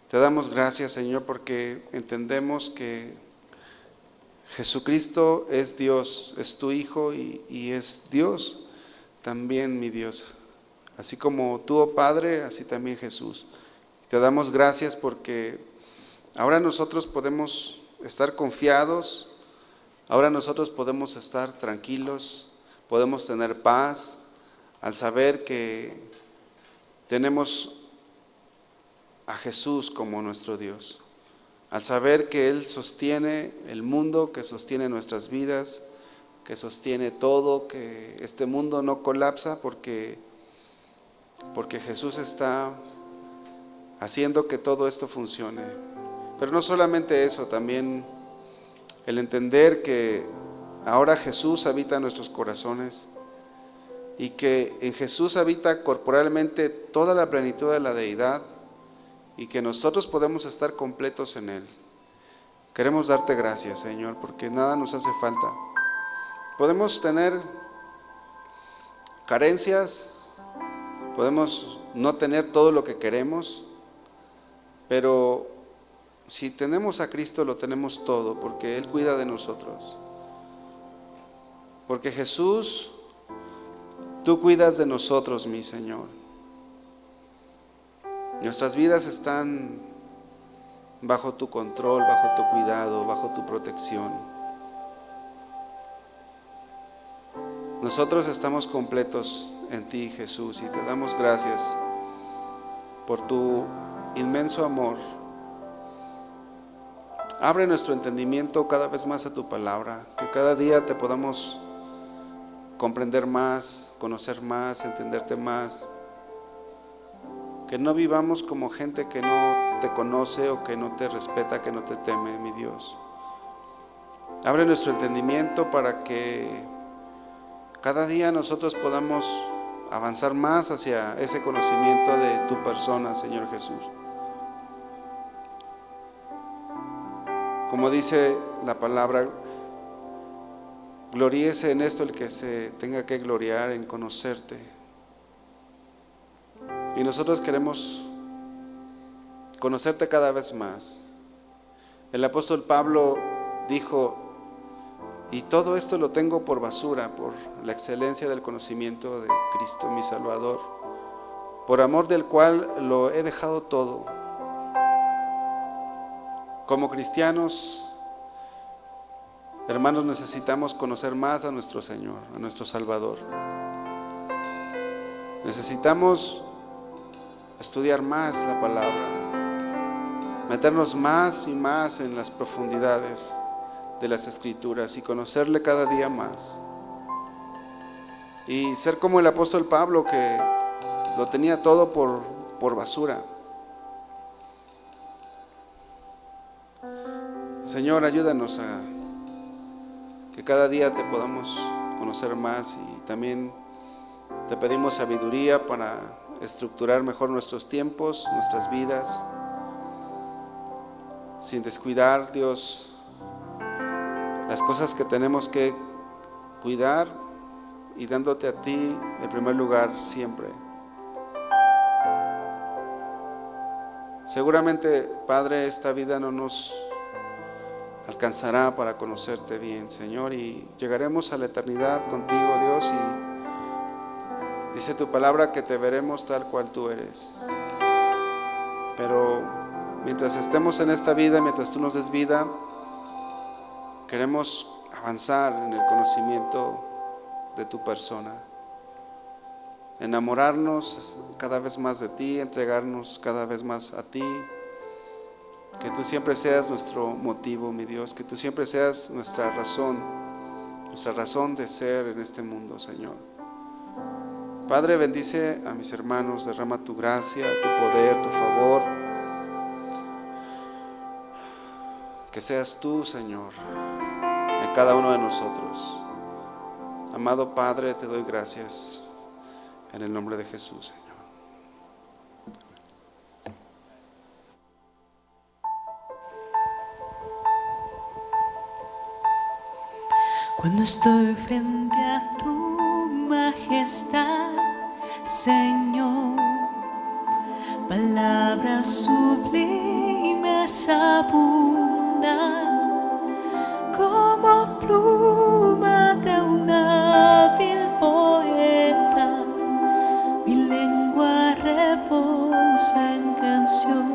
Te damos gracias, Señor, porque entendemos que Jesucristo es Dios, es tu Hijo y es Dios también, mi Dios. Así como tú, oh Padre, así también Jesús. Te damos gracias porque ahora nosotros podemos estar confiados, ahora nosotros podemos estar tranquilos, podemos tener paz al saber que tenemos a Jesús como nuestro Dios, al saber que Él sostiene el mundo, que sostiene nuestras vidas, que sostiene todo, que este mundo no colapsa porque Jesús está haciendo que todo esto funcione. Pero no solamente eso, también el entender que ahora Jesús habita en nuestros corazones y que en Jesús habita corporalmente toda la plenitud de la deidad y que nosotros podemos estar completos en Él. Queremos darte gracias, Señor, porque nada nos hace falta. Podemos tener carencias, podemos no tener todo lo que queremos, pero si tenemos a Cristo lo tenemos todo, porque Él cuida de nosotros. Porque Jesús, tú cuidas de nosotros, mi Señor. Nuestras vidas están bajo tu control, bajo tu cuidado, bajo tu protección. Nosotros estamos completos en ti, Jesús, y te damos gracias por tu inmenso amor. Abre nuestro entendimiento cada vez más a tu palabra, que cada día te podamos comprender más, conocer más, entenderte más. Que no vivamos como gente que no te conoce o que no te respeta, que no te teme, mi Dios. Abre nuestro entendimiento para que cada día nosotros podamos avanzar más hacia ese conocimiento de tu persona, Señor Jesús. Como dice la palabra, gloríese en esto el que se tenga que gloriar en conocerte. Y nosotros queremos conocerte cada vez más. El apóstol Pablo dijo: y todo esto lo tengo por basura, por la excelencia del conocimiento de Cristo, mi Salvador, por amor del cual lo he dejado todo. Como cristianos, hermanos, necesitamos conocer más a nuestro Señor, a nuestro Salvador. Necesitamos estudiar más la palabra, meternos más y más en las profundidades de las Escrituras y conocerle cada día más. Y ser como el apóstol Pablo, que lo tenía todo por basura. Señor, ayúdanos a que cada día te podamos conocer más, y también te pedimos sabiduría para estructurar mejor nuestros tiempos, nuestras vidas, sin descuidar, Dios, las cosas que tenemos que cuidar, y dándote a ti el primer lugar siempre. Seguramente, Padre, esta vida no nos alcanzará para conocerte bien, Señor, y llegaremos a la eternidad contigo, Dios, y dice tu palabra que te veremos tal cual tú eres. Pero mientras estemos en esta vida, mientras tú nos des vida, queremos avanzar en el conocimiento de tu persona, enamorarnos cada vez más de ti, entregarnos cada vez más a ti. Que tú siempre seas nuestro motivo, mi Dios, que tú siempre seas nuestra razón de ser en este mundo, Señor. Padre, bendice a mis hermanos, derrama tu gracia, tu poder, tu favor. Que seas tú, Señor, en cada uno de nosotros. Amado Padre, te doy gracias en el nombre de Jesús, Señor. Cuando estoy frente a tu majestad, Señor, palabras sublimes abundan como pluma de un hábil poeta. Mi lengua reposa en canción.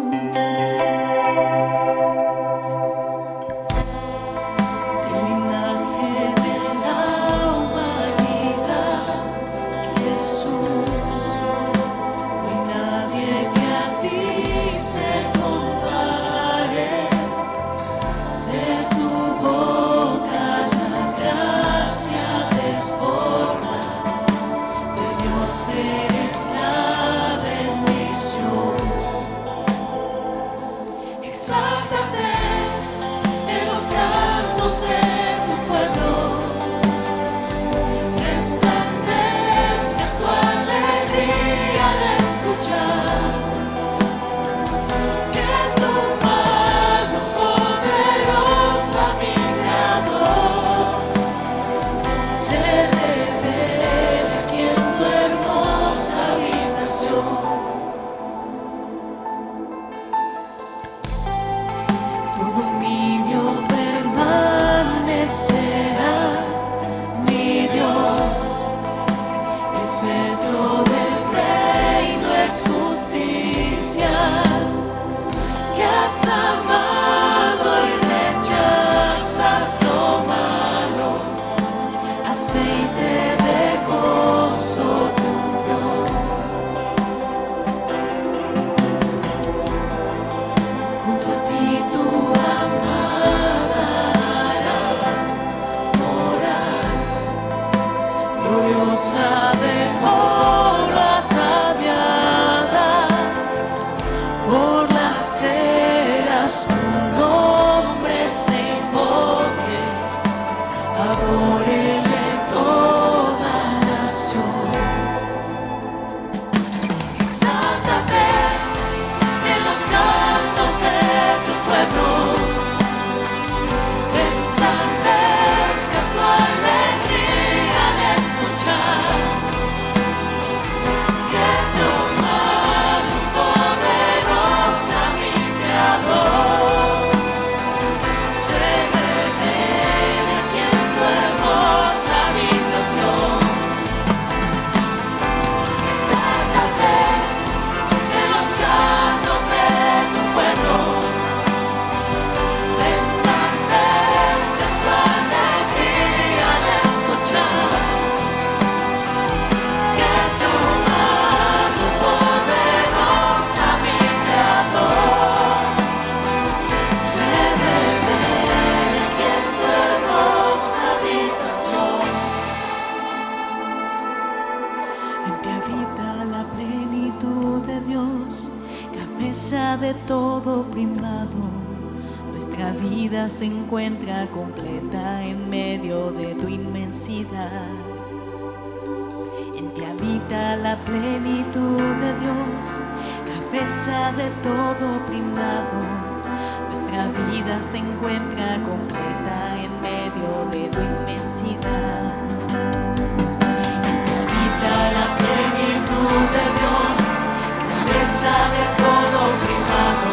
De todo primado, nuestra vida se encuentra completa en medio de tu inmensidad. En ti habita la plenitud de Dios, cabeza de todo primado. Nuestra vida se encuentra completa en medio de tu inmensidad. En ti habita la plenitud de Dios, cabeza de todo primado.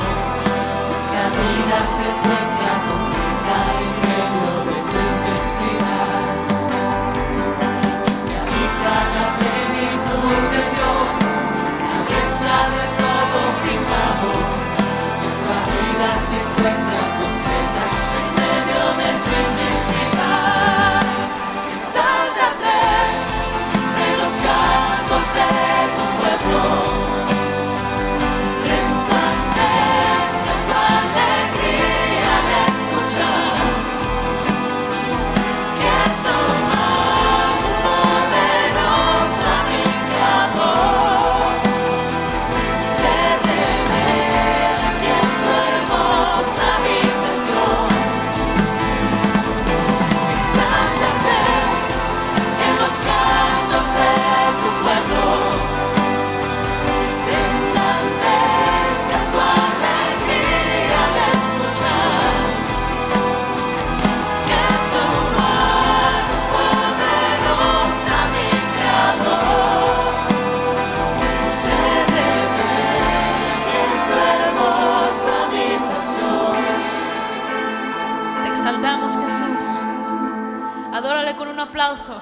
Adórale con un aplauso.